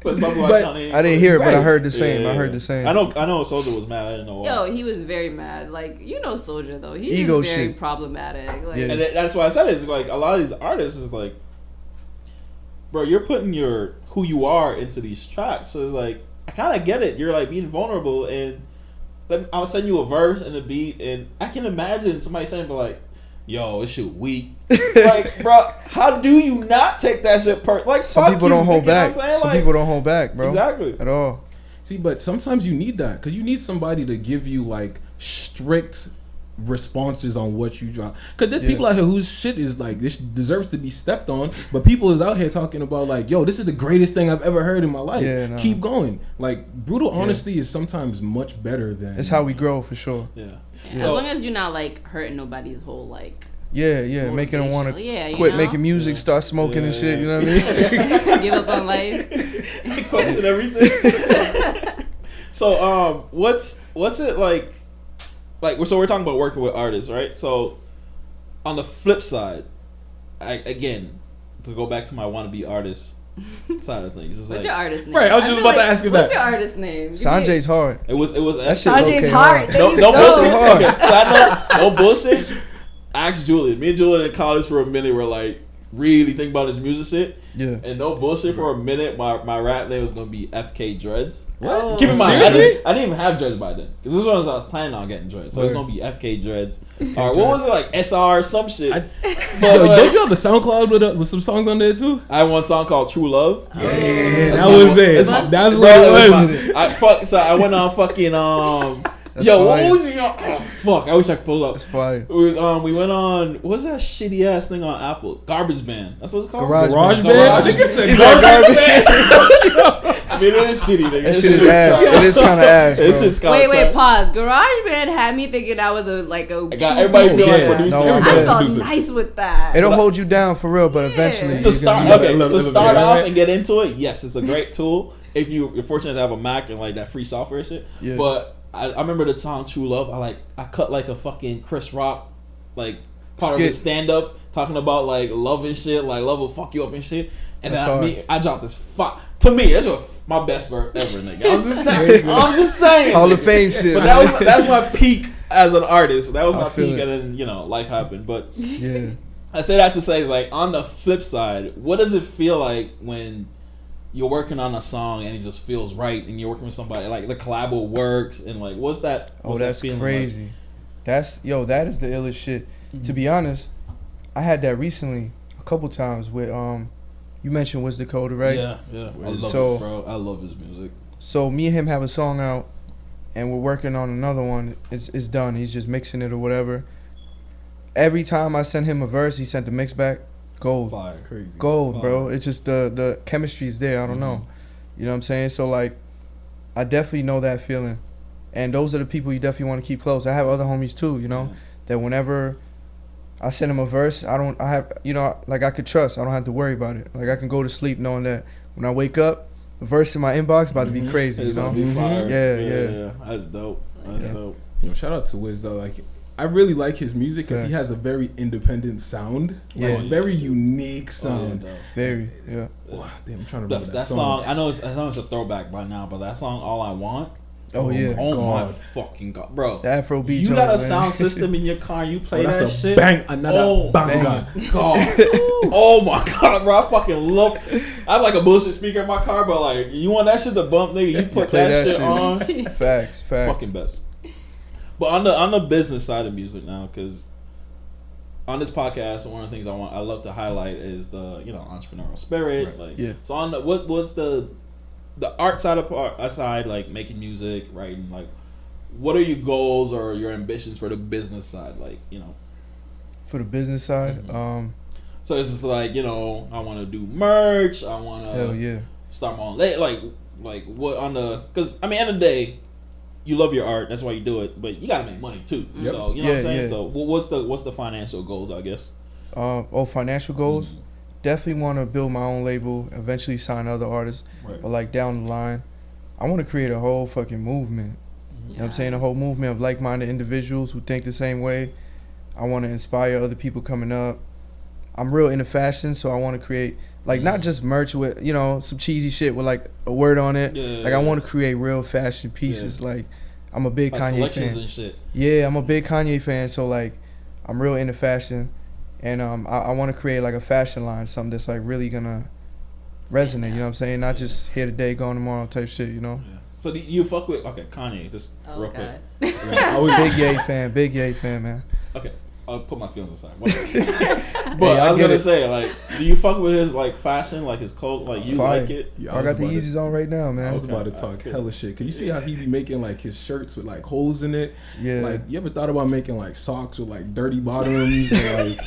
S4: But I didn't hear it, but I heard the same.
S2: Yeah.
S4: I heard the same.
S2: I know Soulja was mad. I didn't know why.
S3: Yo, he was very mad. Like, you know Soulja, though. He's
S4: Ego
S3: very
S4: shit.
S3: problematic. Like,
S4: Yeah.
S2: And that's why I said it. It's like a lot of these artists is like, bro, you're putting who you are into these tracks. So it's like, I kind of get it. You're like being vulnerable, and I'll send you a verse and a beat, and I can imagine somebody saying, but like, yo, this shit weak. Like, bro, how do you not take that shit like,
S4: some
S2: fuck
S4: people
S2: you,
S4: don't hold
S2: you know what
S4: back.
S2: I'm saying?
S4: Some
S2: Like,
S4: people don't hold back, bro.
S2: Exactly.
S4: At all.
S1: See, but sometimes you need that because you need somebody to give you like strict responses on what you drop. Because there's people out here whose shit is like, this deserves to be stepped on, but people is out here talking about like, yo, this is the greatest thing I've ever heard in my life.
S4: Yeah, nah.
S1: Keep going. Like, brutal honesty is sometimes much better than.
S4: It's how we grow, for sure.
S2: Yeah.
S3: as long as you're not like hurting nobody's whole like.
S4: Yeah, making them want to
S3: you
S4: quit
S3: know?
S4: making music, start smoking and shit. You know what I mean?
S3: Give up on life.
S2: Question everything. So, what's it like? So we're talking about working with artists, right? So, on the flip side, again, to go back to my wannabe artist side of things, it's
S3: What's
S2: like,
S3: your artist name?
S1: Right, I was just about to ask you that.
S3: What's your artist name?
S4: Sanjay's hard.
S2: it was
S4: That shit
S3: Sanjay's
S4: okay
S3: hard.
S2: no
S3: There you
S2: bullshit.
S3: go.
S2: Okay, side note, no bullshit. Ask Julian. Me and Julian in college for a minute were like really think about his music shit.
S4: Yeah.
S2: And no bullshit, for a minute, my rap name was gonna be FK Dreads.
S3: What?
S2: Keep in mind,
S1: Seriously?
S2: I didn't even have dreads by then, because this was when I was planning on getting dreads. So it's
S4: Word.
S2: gonna be FK Dreads. Or what was it, like SR some shit?
S1: Yo,
S2: But,
S1: don't you have the SoundCloud with some songs on there too?
S2: I had one song called True Love.
S1: Yeah, that was it. That's what
S2: Bro,
S1: it was.
S2: So I went on fucking
S4: That's
S2: yo,
S4: fire.
S2: what was it? Oh, fuck! I wish I could pull it up.
S4: That's fire.
S2: It was we went on, what's that shitty ass thing on Apple? Garbage Band. That's what it's called.
S4: Garage
S1: Band? I think it's the
S2: Garbage Band. I mean, it is shitty, nigga.
S4: That shit is ass. It is kind of ass, bro.
S2: This shit's kinda
S3: Wait,
S2: trash.
S3: pause. GarageBand had me thinking I was a
S2: I got everybody feel like
S1: Yeah.
S2: producing.
S4: No,
S2: everybody
S3: I felt
S2: producing.
S3: nice with that.
S4: It'll hold you down for real, but eventually
S3: To
S2: To
S4: you're
S2: start,
S4: gonna be-
S2: okay,
S1: Love
S2: to
S1: it,
S2: start
S1: love it.
S2: off and get into it, yes, it's a great tool if you're fortunate to have a Mac and like that free software shit.
S4: Yeah.
S2: But I remember the song True Love. I cut like a fucking Chris Rock like part of his
S4: Skit.
S2: stand up talking about like love and shit, like love will fuck you up and shit. And
S4: That's
S2: then I dropped this to me, that's my best verse ever, nigga. I'm just saying. I'm just saying.
S4: Hall of
S2: nigga.
S4: Fame shit.
S2: But
S4: man.
S2: that's my peak as an artist. That was
S4: I
S2: my
S4: feel
S2: peak,
S4: it.
S2: and then life happened. But
S4: Yeah.
S2: I say that to say is like on the flip side, what does it feel like when you're working on a song and it just feels right, and you're working with somebody like the collabo works, and like what's that?
S4: Oh,
S2: What's
S4: that's
S2: that feeling
S4: crazy. That is the illest shit.
S2: Mm-hmm.
S4: To be honest, I had that recently a couple times with you mentioned Wiz Dakota, right?
S2: Yeah. I love
S4: So-
S2: it, bro. I love his music.
S4: So me and him have a song out, and we're working on another one. It's done. He's just mixing it or whatever. Every time I send him a verse, he sent the mix back. Gold.
S2: Fire.
S1: Crazy.
S4: Gold,
S2: Fire.
S4: bro. It's just the chemistry's there. I don't know. You know what I'm saying? So like, I definitely know that feeling, and those are the people you definitely want to keep close. I have other homies too. You know, that whenever I send him a verse, I could trust. I don't have to worry about it. Like I can go to sleep knowing that when I wake up, the verse in my inbox about to be crazy. You
S2: It's
S4: know?
S2: gonna be fire.
S4: Yeah.
S2: That's dope. That's
S4: Yeah.
S2: dope.
S1: Yo, shout out to Wiz though. Like, I really like his music because he
S4: Yeah.
S1: has a very independent sound. Like,
S4: Yeah.
S1: very unique
S2: Oh,
S1: sound.
S2: yeah, dope.
S4: Very. Yeah.
S1: Wow, damn, I'm trying to remember
S2: That song, I know it's a throwback by now, but that song, All I Want.
S4: Oh yeah.
S2: Oh my
S4: God.
S2: fucking god, bro!
S4: The Afro beat.
S2: You
S4: joint,
S2: got a
S4: man.
S2: sound system in your car, you play
S1: That's
S2: that
S1: a
S2: shit.
S1: bang, another
S2: Oh,
S1: banger.
S2: God. Oh my god, bro! I fucking love. I have like a bullshit speaker in my car, but like, you want that shit to bump, nigga? You put
S4: Play
S2: that
S4: that
S2: shit
S4: shit.
S2: on.
S4: Facts.
S2: Fucking best. But on the business side of music now, because on this podcast, one of the things I love to highlight is the entrepreneurial spirit.
S1: Right.
S2: Like,
S4: Yeah.
S2: so on the what's the art side aside, like making music, writing, like what are your goals or your ambitions for the business side, like
S4: For the business side,
S2: So it's just like I want to do merch. I want
S4: hell
S2: to
S4: yeah.
S2: start my own like what on the because I mean end of the day. You love your art, that's why you do it, but you gotta make money too.
S1: Yep.
S2: So you know what I'm saying.
S4: Yeah.
S2: So what's the financial goals, I guess?
S4: Financial goals. Definitely want to build my own label. Eventually sign other artists.
S2: Right.
S4: But like down the line, I want to create a whole fucking movement. You know what I'm saying? A whole movement of like-minded individuals who think the same way. I want to inspire other people coming up. I'm real into fashion, so I want to create, like, not just merch with, you know, some cheesy shit with, like, a word on it. I want to create real fashion pieces. Like, I'm a big
S2: like
S4: Kanye
S2: collections
S4: fan.
S2: And shit.
S4: Yeah, I'm a big Kanye fan, so, like, I'm real into fashion. And I want to create, like, a fashion line, something that's, like, really going to resonate, you know what I'm saying? Not just here today, gone tomorrow type shit, you know?
S2: Yeah. So do you fuck with, Kanye, just real quick.
S4: I was big Ye fan, man.
S2: Okay. I'll put my feelings aside. But I was gonna say, like, do you fuck with his like fashion, like his coat, like you like it?
S1: Yeah,
S4: I got the Yeezys on right now, man.
S1: I was about to talk hella shit. Cause you see how he be making like his shirts with like holes in it. Yeah. Like, you ever thought about making like socks with like dirty bottoms and like?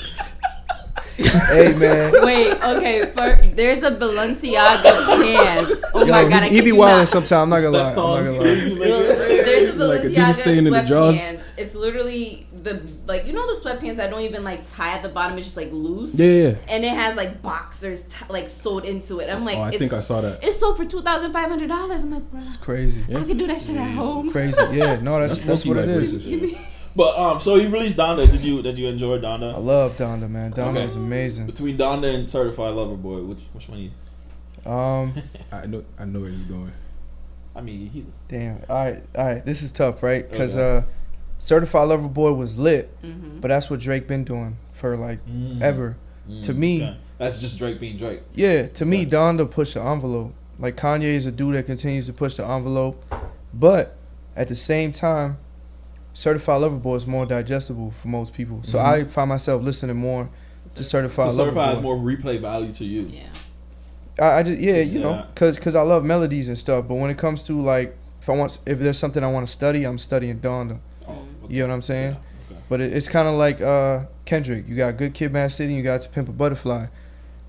S4: Hey man.
S3: Wait, okay. There's a Balenciaga pants. Oh my god,
S4: he be wilding sometimes. I'm not gonna lie.
S3: There's a Balenciaga
S1: like staying in the jaws.
S3: sweatpants. It's literally the you know the sweatpants that don't even like tie at the bottom. It's just like loose.
S1: Yeah.
S3: And it has like boxers like sewed into it. I'm like,
S1: I think I saw that.
S3: It's sold for $2,500. I'm like, bro,
S4: it's crazy.
S3: I can do that shit at home.
S4: Crazy. Yeah. No, that's what it is.
S2: But so you released Donda. Did you enjoy Donda?
S4: I love Donda, man. Donda is amazing.
S2: Between Donda and Certified Lover Boy, which one you?
S1: I know where he's going.
S2: I mean,
S4: damn. All right. This is tough, right? Because Certified Lover Boy was lit, but that's what Drake been doing for like ever. To me,
S2: that's just Drake being Drake.
S4: Yeah. To me, Donda pushed the envelope. Like, Kanye is a dude that continues to push the envelope, but at the same time, Certified Lover Boy is more digestible for most people. So I find myself listening more to Certified Lover Boy.
S2: Certified has more replay value to you.
S3: Yeah.
S4: I just you know, cause I love melodies and stuff. But when it comes to like, if there's something I want to study, I'm studying Donda. You know what I'm saying?
S2: Yeah, okay.
S4: But it's kind of like Kendrick. You got Good Kid, Mad City. You got To Pimp a Butterfly.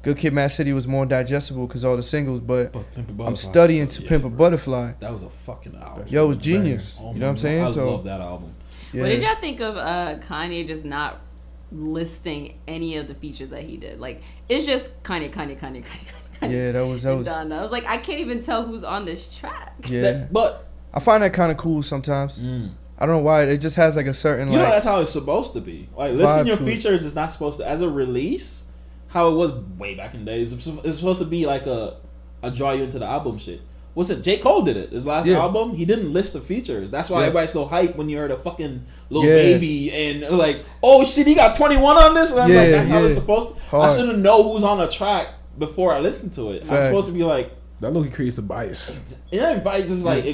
S4: Good Kid, Mad City was more digestible because all the singles. But I'm studying To Pimp a Butterfly.
S2: That was a fucking album.
S4: Yo, it was genius. You know what I'm saying?
S2: I love that album.
S3: Yeah. What did y'all think of Kanye just not listing any of the features that he did? Like, it's just Kanye.
S4: Yeah, that was.
S3: Done. I was like, I can't even tell who's on this track.
S4: Yeah,
S2: but
S4: I find that kind of cool sometimes. I don't know why. It just has like a certain.
S2: You know, that's how it's supposed to be. Like, listing your features is not supposed to, as a release, how it was way back in the days. It's supposed to be like a draw you into the album shit. What's it? J. Cole did it. His last album, he didn't list the features. That's why everybody's so hyped when you heard a fucking Lil Baby and like, oh shit, he got 21 on this. And I'm like, that's how it's supposed to. I shouldn't know who's on a track before I listen to it. I'm supposed to be like,
S1: that look creates a bias.
S2: Yeah, bias is like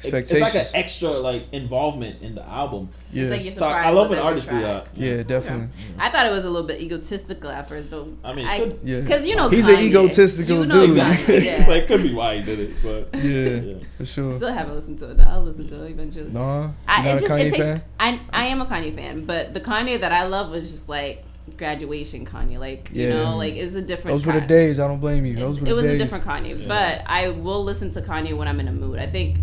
S2: it's like an extra like involvement in the album.
S3: Yeah. It's like you're
S2: so I love when artists do that.
S4: Yeah, definitely.
S3: I thought it was a little bit egotistical at first, but
S2: I mean,
S3: because you know
S4: he's
S3: Kanye,
S4: an egotistical dude.
S2: Exactly. It's like could be why he did it, but
S4: yeah, for sure.
S3: Still haven't listened to it. Though. I'll listen to it eventually.
S4: No, not a Kanye fan.
S3: I am a Kanye fan, but the Kanye that I love was just like graduation Kanye, like you know, like it's a different.
S4: Those were the days. I don't blame you. Those were the days. It was
S3: a different Kanye, but I will listen to Kanye when I'm in a mood. I think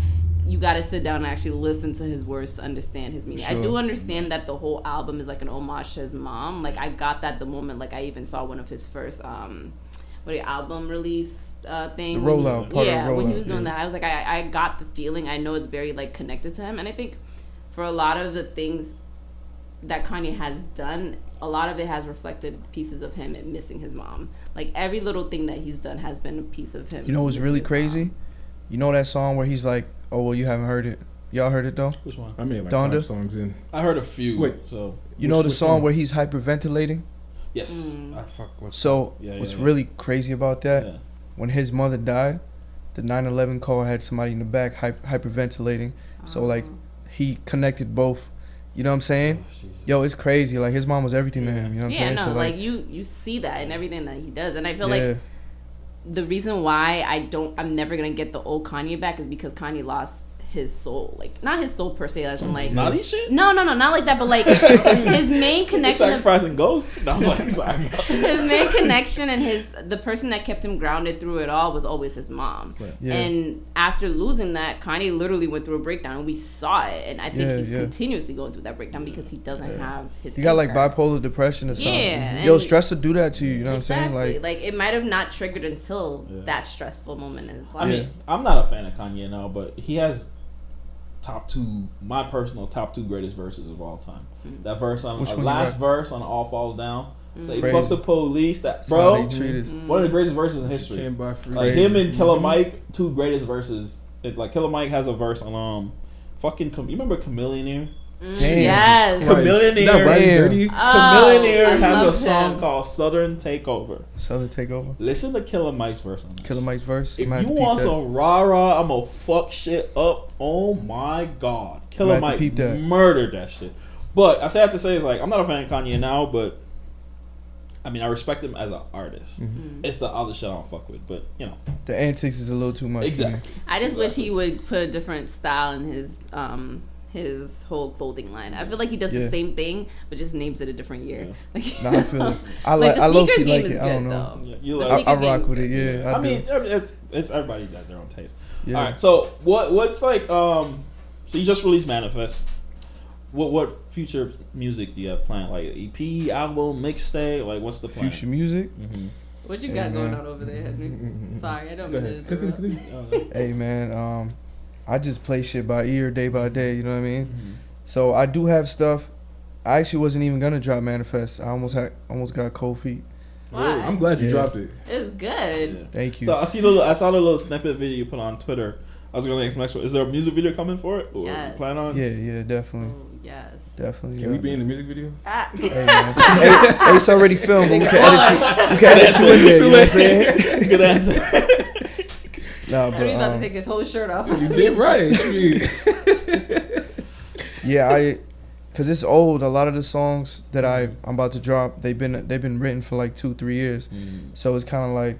S3: you got to sit down and actually listen to his words to understand his meaning. Sure. I do understand that the whole album is like an homage to his mom. Like, I got that the moment, like, I even saw one of his first album release thing.
S4: The rollout.
S3: When he was doing that, I was like, I got the feeling. I know it's very, like, connected to him. And I think for a lot of the things that Kanye has done, a lot of it has reflected pieces of him and missing his mom. Like, every little thing that he's done has been a piece of him.
S4: You know what's really crazy?
S3: Mom.
S4: You know that song where he's like, oh, well, you haven't heard it. Y'all heard it, though?
S2: Which one?
S1: I made like
S4: Donda?
S1: 5 songs in.
S2: I heard a few.
S1: Wait.
S2: So
S4: you know the song where he's hyperventilating?
S2: Yes.
S4: What's really crazy about that, when his mother died, the 911 call had somebody in the back hyperventilating. So, like, he connected both. You know what I'm saying? Yo, it's crazy. Like, his mom was everything to him. You know what I'm saying?
S3: Yeah, no,
S4: so,
S3: like you see that in everything that he does. And I feel like the reason why I'm never gonna get the old Kanye back is because Kanye lost his soul. Like, not his soul per se, as in like
S2: naughty shit.
S3: No, not like that. But like his main connection,
S2: sacrificing ghosts. No, I'm like, sorry.
S3: His main connection and the person that kept him grounded through it all was always his mom. Right. Yeah. And after losing that, Kanye literally went through a breakdown, and we saw it. And I think he's continuously going through that breakdown because he doesn't have his.
S4: He got like bipolar depression or something.
S3: Yeah.
S4: Yo, stress will do that to you. You know
S3: exactly.
S4: what I'm saying?
S3: Like it might have not triggered until that stressful moment is. Like,
S2: I mean, I'm not a fan of Kanye now, but he has my personal top two greatest verses of all time. That verse on
S4: Which
S2: last verse on All Falls Down. Say
S4: Crazy.
S2: fuck the police. That
S4: That's
S2: bro,
S4: how they treat us.
S2: one of the greatest verses in history.
S1: Can't buy free.
S2: Like him and Killer Mike, two greatest verses. Like Killer Mike has a verse on you remember Chameleonaire?
S3: Yes.
S2: Chameleonaire. Chameleonaire has a
S3: love
S2: song
S3: him.
S2: called Southern Takeover.
S4: Southern Takeover.
S2: Listen to Killer Mike's verse on this.
S4: Killer Mike's verse.
S2: If
S4: Might have
S2: you
S4: to
S2: want
S4: peep that.
S2: some rah-rah, I'm gonna fuck shit up. Oh my God. Killer
S4: Might have to
S2: Mike
S4: peep that.
S2: murdered that shit. But I say I have to say is like, I'm not a fan of Kanye now, but I mean, I respect him as an artist. It's the other shit I don't fuck with, but you know.
S4: The antics is a little too much.
S2: Exactly.
S3: I just wish he would put a different style in his whole clothing line. I feel like he does the same thing, but just names it a different year.
S4: Nah, I feel it. I
S3: Like
S4: I
S3: the
S4: low-key
S3: sneakers game
S4: like
S3: is
S4: it.
S3: good
S4: I don't know.
S3: though.
S2: Yeah, you
S3: The
S2: like,
S4: I
S3: sneakers game
S4: rock
S3: is
S4: with it.
S3: good.
S4: Yeah,
S2: I mean, it's everybody has their own taste.
S4: Yeah.
S2: All right, so what's like so you just released Manifest. What future music do you have planned? Like EP, album, mixtape? Like what's the plan?
S4: Future music.
S3: What you
S4: Hey,
S3: got going
S4: man.
S3: on over there, Henry? Sorry, I don't
S1: Go
S3: mean
S1: ahead.
S3: to interrupt.
S1: Continue.
S4: Hey man, I just play shit by ear, day by day. You know what I mean? So I do have stuff. I actually wasn't even gonna drop Manifest. I almost got cold feet.
S3: Why?
S1: I'm glad you
S4: Yeah.
S1: dropped it.
S3: It's good.
S2: Yeah.
S4: Thank you.
S2: So I saw the little snippet video you put on Twitter. I was gonna ask next one. Is there a music video coming for it? Or
S3: Yes.
S2: you plan on?
S4: Yeah, definitely,
S3: Oh, yes.
S4: definitely.
S1: Can we be in the music video?
S3: Ah.
S4: Hey, man. Hey, it's already filmed, but we can edit you. We can edit you in there. You know what I'm saying?
S2: Good answer.
S4: Nah,
S3: Henry's about to
S4: but
S3: take his whole shirt off.
S1: You did right.
S4: yeah, cause it's old. A lot of the songs that I'm about to drop, they've been written for like 2-3 years. So it's kind of like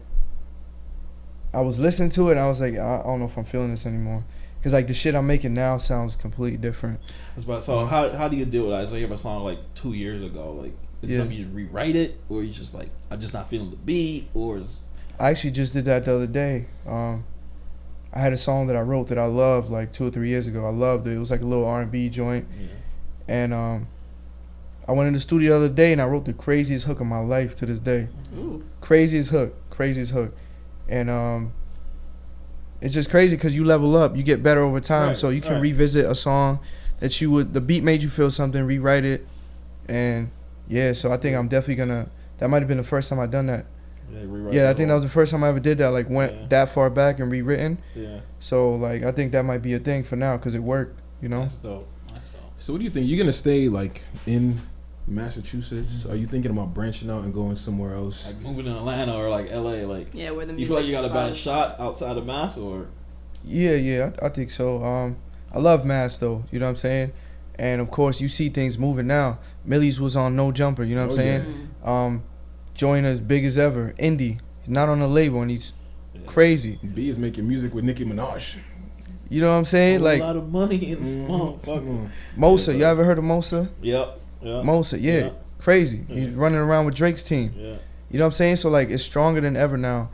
S4: I was listening to it and I was like, I don't know if I'm feeling this anymore. Cause like the shit I'm making now sounds completely different.
S2: So how do you deal with that? So you have a song like 2 years ago. Like is something you rewrite it, or you just like I'm just not feeling the beat, or is
S4: I actually just did that the other day. I had a song that I wrote that I loved like 2 or 3 years ago. I loved it. It was like a little R&B joint. And I went in the studio the other day and I wrote the craziest hook of my life to this day.
S3: Ooh.
S4: Craziest hook. And it's just crazy because you level up, you get better over time.
S2: Right,
S4: So you can
S2: right.
S4: revisit a song that the beat made you feel something, rewrite it. And yeah, so I think I'm definitely that might have been the first time I done that. Yeah, I think that was the first time I ever did that, like went that far back and rewritten.
S2: Yeah.
S4: So like I think that might be a thing for now because it worked, you know.
S2: That's dope.
S1: So what do you think? You're gonna stay like in Massachusetts? Are you thinking about branching out and going somewhere else?
S2: Like moving to Atlanta or like LA, like
S3: Yeah, where the
S2: you
S3: music
S2: feel like you got a better
S3: is.
S2: shot outside of Mass, or
S4: Yeah, I think so. I love Mass though, you know what I'm saying? And of course you see things moving now. Millie's was on No Jumper, you know what I'm saying? Joyner's big as ever. Indie. He's not on a label and he's crazy.
S1: B is making music with Nicki Minaj.
S4: You know what I'm saying? Like
S2: a lot of money in this motherfucker.
S4: Mosa, you ever heard of Mosa?
S2: Yep.
S4: Mosa, yeah. Crazy. He's running around with Drake's team.
S2: Yeah.
S4: You know what I'm saying? So like it's stronger than ever now.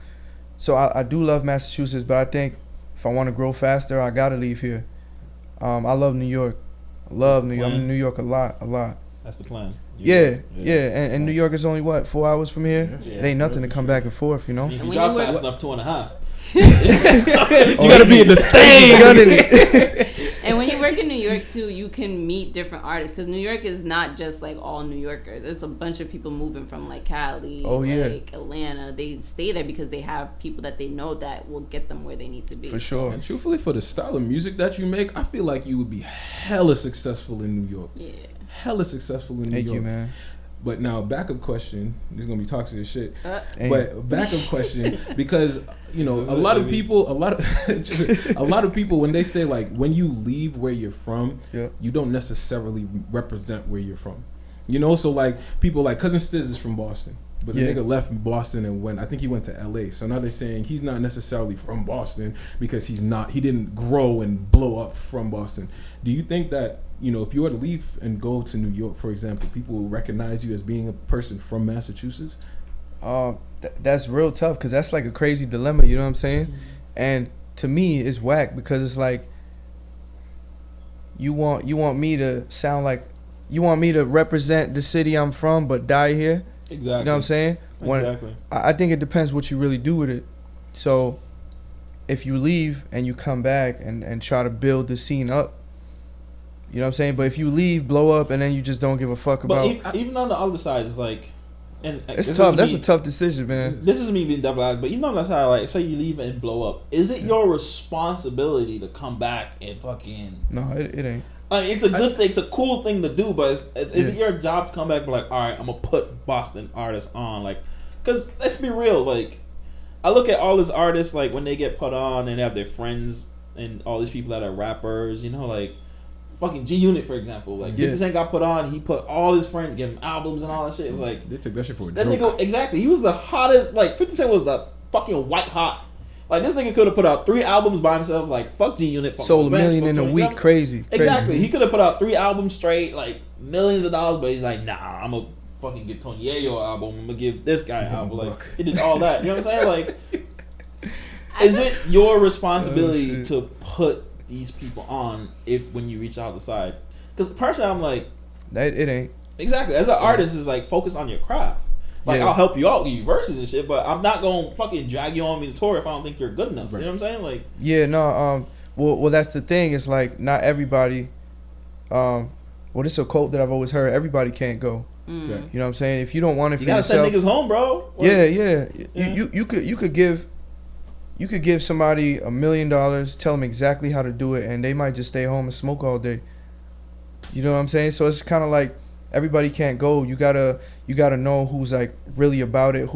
S4: So I do love Massachusetts, but I think if I want to grow faster, I gotta leave here. I love New York. I love New York. I'm in New York a lot.
S2: That's the plan.
S4: Yeah. And New York is only 4 hours from here.
S2: Yeah.
S4: It ain't nothing to come back and forth, you know.
S2: If you
S3: when
S2: drive
S3: you
S2: fast enough, 2.5.
S1: You gotta be in the state.
S3: And when you work in New York too, you can meet different artists because New York is not just like all New Yorkers. It's a bunch of people moving from like Cali, like Atlanta. They stay there because they have people that they know that will get them where they need to be.
S4: For sure.
S1: And truthfully, for the style of music that you make, I feel like you would be hella successful in New York.
S3: Yeah.
S1: Hella successful in New York.
S4: Thank you, man.
S1: But now, backup question. This is gonna be toxic as shit.
S4: Hey.
S1: But backup question, because a lot of people, when they say like when you leave where you're from, you don't necessarily represent where you're from. So like people like Cousin Stiz is from Boston, but the nigga left Boston and I think he went to LA. So now they're saying he's not necessarily from Boston because he didn't grow and blow up from Boston. Do you think that if you were to leave and go to New York, for example, people will recognize you as being a person from Massachusetts?
S4: That's real tough because that's like a crazy dilemma, you know what I'm saying? And to me, it's whack because it's like you want me to sound like you want me to represent the city I'm from but die here.
S2: Exactly.
S4: You know what I'm saying?
S2: Exactly.
S4: I think it depends what you really do with it. So if you leave and you come back and try to build the scene up, You know what I'm saying? But if you leave, blow up, and then you just don't give a fuck about.
S2: But even on the other side, it's like, and
S4: it's tough. That's a tough decision, man.
S2: This is me being devil advocate, but even on the other side, like, say you leave and blow up, is it your responsibility to come back and fucking?
S4: No, it ain't.
S2: I mean, it's a good thing. It's a cool thing to do, but is it your job to come back and be like, all right, I'm gonna put Boston artists on, like, because let's be real, like, I look at all these artists, like, when they get put on and they have their friends and all these people that are rappers, you know, like, fucking G Unit, for example, like, 50 Cent got put on, he put all his friends, gave him albums and all that shit. It was like,
S1: they took that shit for a
S2: that
S1: joke.
S2: nigga, exactly, he was the hottest, like, 50 Cent was the fucking white hot. Like, this nigga could have put out 3 albums by himself, like, fuck G Unit.
S4: Sold $1 million in a week, crazy.
S2: Exactly, he could have put out 3 albums straight, like, millions of dollars, but he's like, nah, I'm gonna fucking give Tony Yayo an album, I'm gonna give this guy an album, like, he did all that, you know what I'm saying, like, is it your responsibility to put these people on when you reach out the side? Because personally, I'm like,
S4: it ain't.
S2: Exactly, as an artist, is like, focus on your craft. Like, I'll help you out, give you verses and shit, but I'm not gonna fucking drag you on me to tour if I don't think you're good enough. Right. You know what I'm saying? Like,
S4: yeah, no, well, that's the thing. It's like, not everybody. Well, this is a quote that I've always heard. Everybody can't go. Right. You know what I'm saying? If you don't want it for yourself,
S2: you gotta send niggas home, bro. Like,
S4: yeah. You could give somebody $1 million, tell them exactly how to do it, and they might just stay home and smoke all day. You know what I'm saying? So it's kind of like, everybody can't go. You gotta know who's like really about it,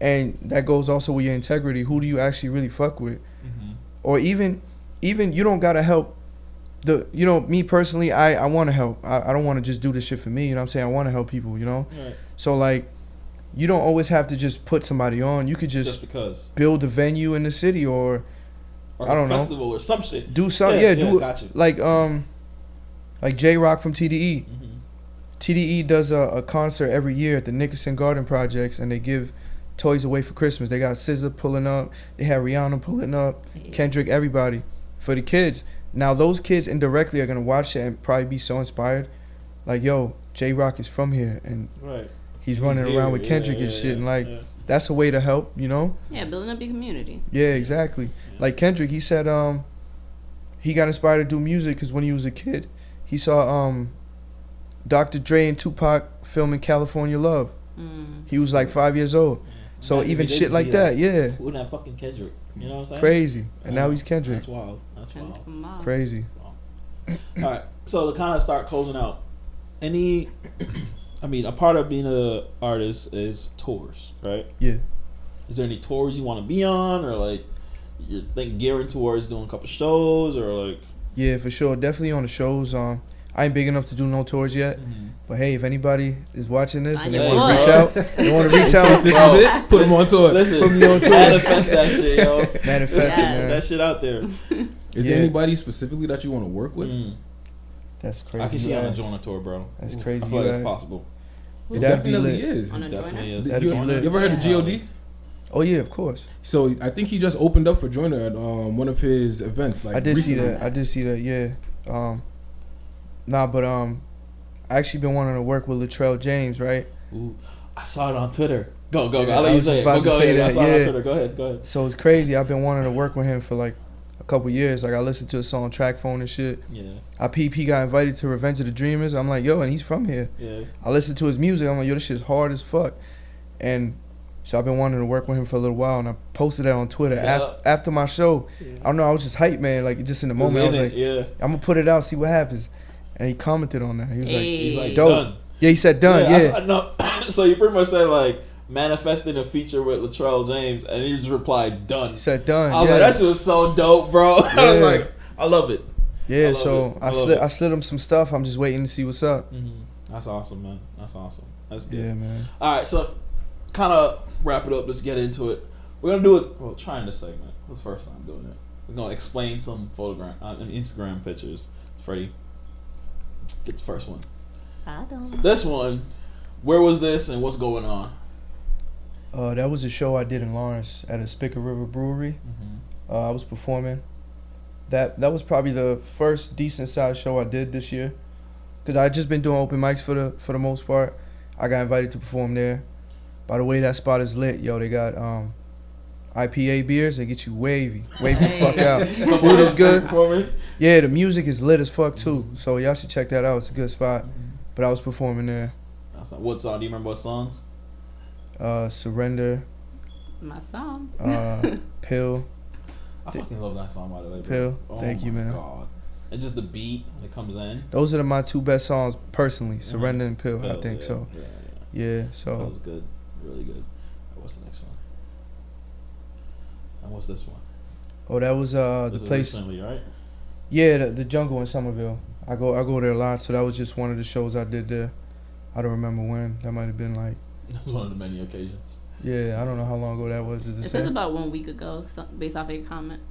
S4: and that goes also with your integrity. Who do you actually really fuck with? Mm-hmm. Or even you don't gotta help. Me personally, I want to help. I don't want to just do this shit for me. You know what I'm saying? I want to help people. You know. Right. So like, you don't always have to just put somebody on. You could just because build a venue in the city, or I don't know,
S2: festival or some shit.
S4: Do something. Gotcha. Like J-Rock from TDE. Mm-hmm. TDE does a concert every year at the Nickerson Garden Projects, and they give toys away for Christmas. They got SZA pulling up. They have Rihanna pulling up. Kendrick, everybody. For the kids. Now, those kids indirectly are going to watch it and probably be so inspired. Like, yo, J-Rock is from here, and he's running around with Kendrick and shit. And, like, that's a way to help, you know?
S3: Yeah, building up your community.
S4: Yeah, exactly. Yeah. Like Kendrick, he said he got inspired to do music because when he was a kid, he saw Dr. Dre and Tupac filming California Love. He was like 5 years old. So imagine even shit like that,
S2: Who would have fucking Kendrick? You know what I'm saying?
S4: Crazy. And now he's Kendrick.
S2: That's wild. That's wild.
S4: Crazy.
S2: Wow. All right. So to kind of start closing out, a part of being an artist is tours, right?
S4: Yeah.
S2: Is there any tours you want to be on, or like you're gearing towards doing a couple shows, or like?
S4: Yeah, for sure. Definitely on the shows. I ain't big enough to do no tours yet, but hey, if anybody is watching this and they want to reach out,
S1: this is it. Put them on tour.
S2: Listen,
S4: put me on tour.
S2: Manifest that shit, yo.
S4: Manifest it, man.
S2: That shit out there.
S1: Is there anybody specifically that you want to work with?
S4: That's crazy.
S2: I can see on a Joyner tour, bro.
S4: That's crazy.
S2: I feel like it's possible.
S1: It definitely is.
S3: On a
S2: definitely is.
S1: You ever heard of G.O.D.?
S4: Oh yeah, of course.
S1: So I think he just opened up for Joyner at one of his events. Like
S4: I did see that. Yeah. I actually been wanting to work with Latrell James, right?
S2: Ooh, I saw it on Twitter. Go.
S4: Yeah,
S2: I'll let you say it. Go ahead. I saw it on Twitter. Go ahead.
S4: So it's crazy. I've been wanting to work with him for like a couple years. Like I listened to a song Track Phone and shit.
S2: Yeah.
S4: He got invited to Revenge of the Dreamers. I'm like, yo, and he's from here.
S2: Yeah.
S4: I listened to his music. I'm like, yo, this shit's hard as fuck. And so I've been wanting to work with him for a little while, and I posted that on Twitter after my show. Yeah. I don't know, I was just hyped, man. Like just in the moment, I was like, I'm gonna put it out, see what happens. And he commented on that. He was
S2: he's like,
S4: dope.
S2: Done.
S4: Yeah, he said done. Yeah.
S2: No. So you pretty much said like manifesting a feature with Latrell James, and he just replied done.
S4: He said done.
S2: I was like, that shit was so dope, bro. Yeah. I was like, I love it.
S4: Yeah. I slid him some stuff. I'm just waiting to see what's up.
S2: Mm-hmm. That's awesome, man. That's awesome. That's good.
S4: Yeah, man.
S2: All right, so kind of wrap it up. Let's get into it. We're gonna do it. Well, trying this segment. It was the first time doing it. We're gonna explain some Instagram pictures. Freddie, get the first one.
S3: I don't.
S2: So this one, where was this and what's going on?
S4: That was a show I did in Lawrence at a Spicker River Brewery.
S2: Mm-hmm.
S4: I was performing. That was probably the first decent sized show I did this year, because I just been doing open mics for the most part. I got invited to perform there. By the way, that spot is lit, yo. They got IPA beers, they get you wavy the fuck out. Food is good. Yeah, the music is lit as fuck too. So y'all should check that out. It's a good spot. But I was performing there.
S2: What song? Do you remember what songs?
S4: Surrender.
S3: My song.
S4: Pill.
S2: I fucking love that song, by the way.
S4: Pill. Thank you, man.
S2: God. And just the beat that comes in.
S4: Those are my 2 best songs personally. Surrender and Pill, I think so. Yeah, so.
S2: That was good. Really good. What's the next one? And what's this one?
S4: Oh, that was the place.
S2: Recently, right?
S4: Yeah, the Jungle in Somerville. I go there a lot, so that was just one of the shows I did there. I don't remember when. That might have been like.
S2: That was one of the many occasions.
S4: Yeah, I don't know how long ago that was.
S3: It says about 1 week ago, based off of your comment.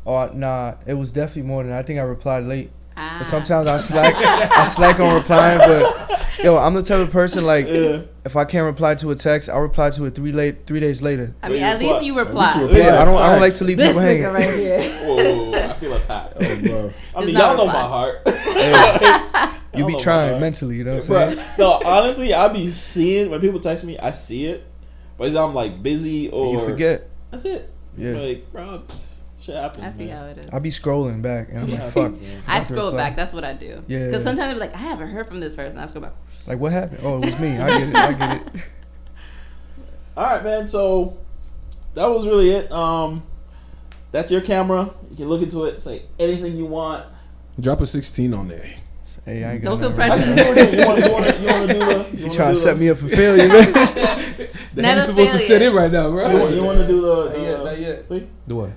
S4: Oh nah, it was definitely more than that. I think I replied late. But sometimes I slack on replying, but yo, I'm the type of person like if I can't reply to a text, I'll reply to it 3 days later.
S3: I mean, at least you reply.
S4: Yeah, I don't like to leave
S3: this
S4: people hanging.
S3: Right here.
S2: Whoa, I feel attacked.
S1: Oh, bro.
S2: I mean, y'all know my heart.
S4: You be trying mentally, you know what I'm saying?
S2: No, honestly, I be seeing when people text me, I see it, but it's I'm like busy or
S4: you forget.
S2: That's it.
S4: Yeah.
S2: Like, bro, shit happens.
S3: I see how it is.
S4: I be scrolling back and I'm like, fuck.
S3: I scroll back. That's what I do.
S4: Yeah.
S3: Because sometimes I'm like, I haven't heard from this person. I scroll back.
S4: Like, what happened? Oh, it was me. I get it.
S2: All right, man. So that was really it. That's your camera. You can look into it. Say anything you want.
S1: Drop a 16 on there.
S4: Hey, I ain't
S3: don't feel
S4: pressure.
S2: You want to do the?
S4: You trying to set me up for failure, man?
S1: The head's supposed to sit in right now, bro.
S2: You want to do the?
S4: Not yet.
S2: The
S1: what?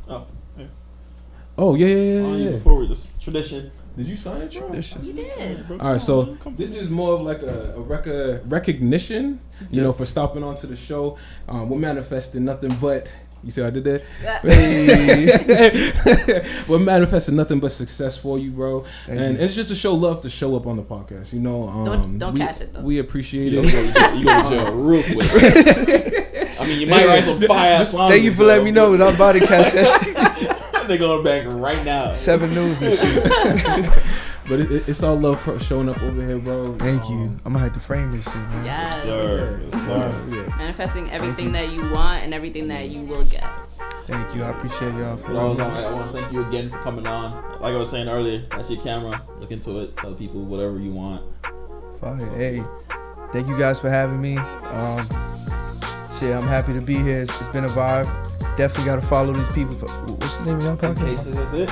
S2: Oh. Yeah.
S1: Oh yeah.
S2: Before we this tradition.
S1: Did you sign it, bro?
S3: You did.
S1: All right, so this is more of like a recognition, you know, for stopping onto the show. We're manifesting nothing but. You see how I did that? We're manifesting nothing but success for you, bro. And it's just to show love to show up on the podcast. You know,
S3: don't cash it though.
S1: We appreciate it.
S2: You go to jail real quick. I mean, you might write some fire songs.
S4: Thank you for letting me know, because I'm about to cash that shit.
S2: They're going back right now.
S4: 7 News and shit.
S1: But it's all love for showing up over here, bro.
S4: Thank you. I'm gonna have to frame this shit, man.
S3: Yes.
S2: Sir.
S1: Yeah.
S3: Manifesting everything that you want and everything that you will get.
S4: Thank you. I appreciate y'all for
S2: I want to thank you again for coming on. Like I was saying earlier, that's your camera. Look into it. Tell people whatever you want.
S4: Fire. Hey, thank you guys for having me. Shit, I'm happy to be here. It's been a vibe. Definitely got to follow these people. What's the name of your podcast?
S2: In Cases is it.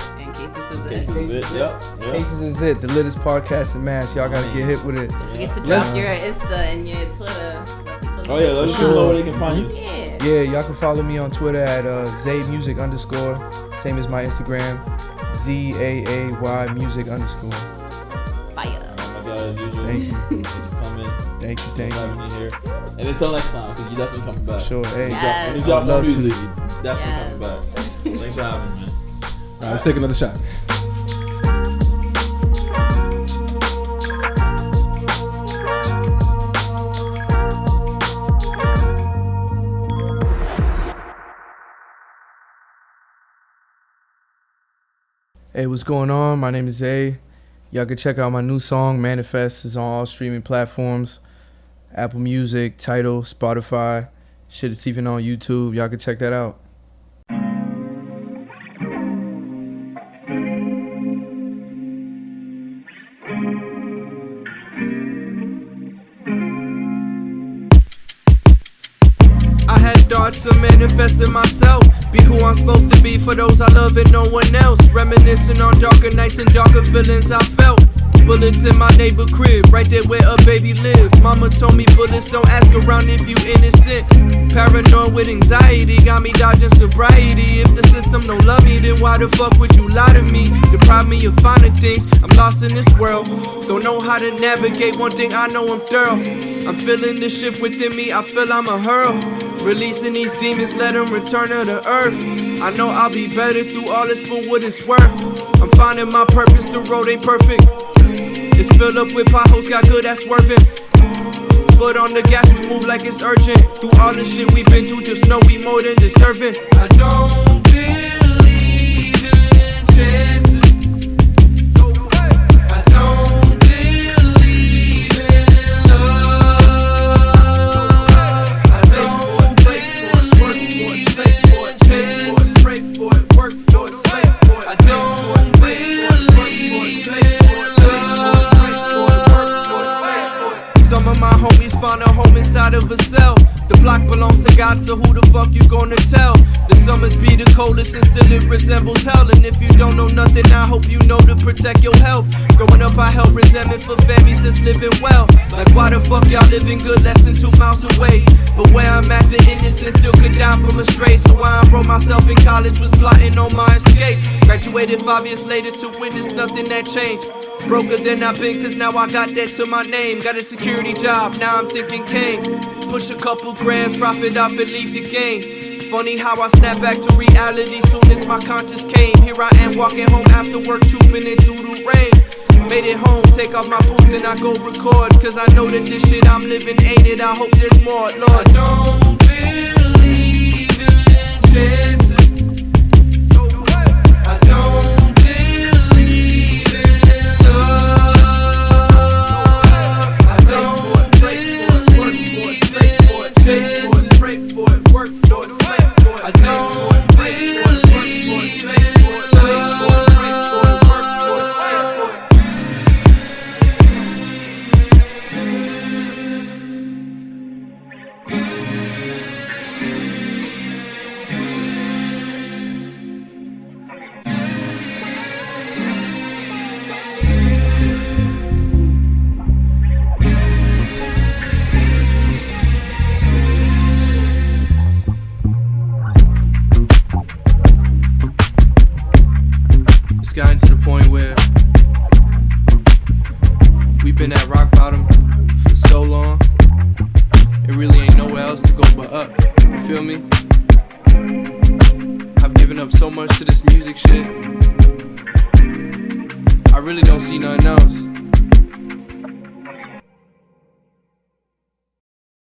S2: Yep.
S4: Cases is it. The littest podcast in Mass. Y'all got to get hit with it.
S3: You get to drop your Insta and your Twitter.
S2: Oh yeah, let people know where they can find you.
S4: Yeah, y'all can follow me on Twitter at ZAAY music _. Same as my Instagram, ZAAY music _.
S3: Fire.
S2: My guys, as usual.
S4: Thank you.
S2: Thanks for coming.
S4: Thank you.
S2: Having me here. And until next time, because you definitely coming back.
S4: Sure. Hey,
S2: when you drop more
S4: love
S2: music,
S4: to.
S2: you definitely coming back. Thanks for having me, man.
S1: All right, let's take another shot.
S4: Hey, what's going on? My name is ZAAY. Y'all can check out my new song, Manifest. It's on all streaming platforms. Apple Music, Tidal, Spotify. Shit, it's even on YouTube. Y'all can check that out. I had thoughts of manifesting myself. Be who I'm supposed to be for those I love and no one else. Reminiscing on darker nights and darker feelings I felt. Bullets in my neighbor crib, right there where a baby lived. Mama told me bullets don't ask around if you innocent. Paranoid with anxiety, got me dodging sobriety. If the system don't love me, then why the fuck would you lie to me? Deprive me of finer things, I'm lost in this world. Don't know how to navigate, one thing I know I'm thorough. I'm feeling the shift within me, I feel I'm a hurl. Releasing these demons, let them return to the earth. I know I'll be better through all this for what it's worth. I'm finding my purpose, the road ain't perfect. It's filled up with potholes, got good at swerving. Foot on the gas, we move like it's urgent. Through all the shit we've been through, just know we more than deserving. I don't believe in chances. I don't believe in love. I don't believe
S5: find a home inside of a cell. The block belongs to God, so who the fuck you gonna tell? The summers be the coldest and still it resembles hell. And if you don't know nothing, I hope you know to protect your health. Growing up, I held resentment for families that's living well. Like why the fuck y'all living good less than 2 miles away? But where I'm at, the innocent still could die from a stray. So I enrolled myself in college, was plotting on my escape. Graduated 5 years later to witness nothing that changed. Broker than I've been, cause now I got that to my name. Got a security job, now I'm thinking cane. Push a couple grand, profit off and leave the game. Funny how I snap back to reality soon as my conscience came. Here I am walking home after work, trooping in through the rain. Made it home, take off my boots and I go record. Cause I know that this shit I'm living ain't it, I hope there's more, Lord. I don't believe in chances. I don't believe in love. I don't believe in chances. Pray for it, work for it, slave for it. I don't believe in love. It's gotten to the point where we've been at rock bottom for so long. It really ain't nowhere else to go but up. You feel me? I've given up so much to this music shit. I really don't see nothing else.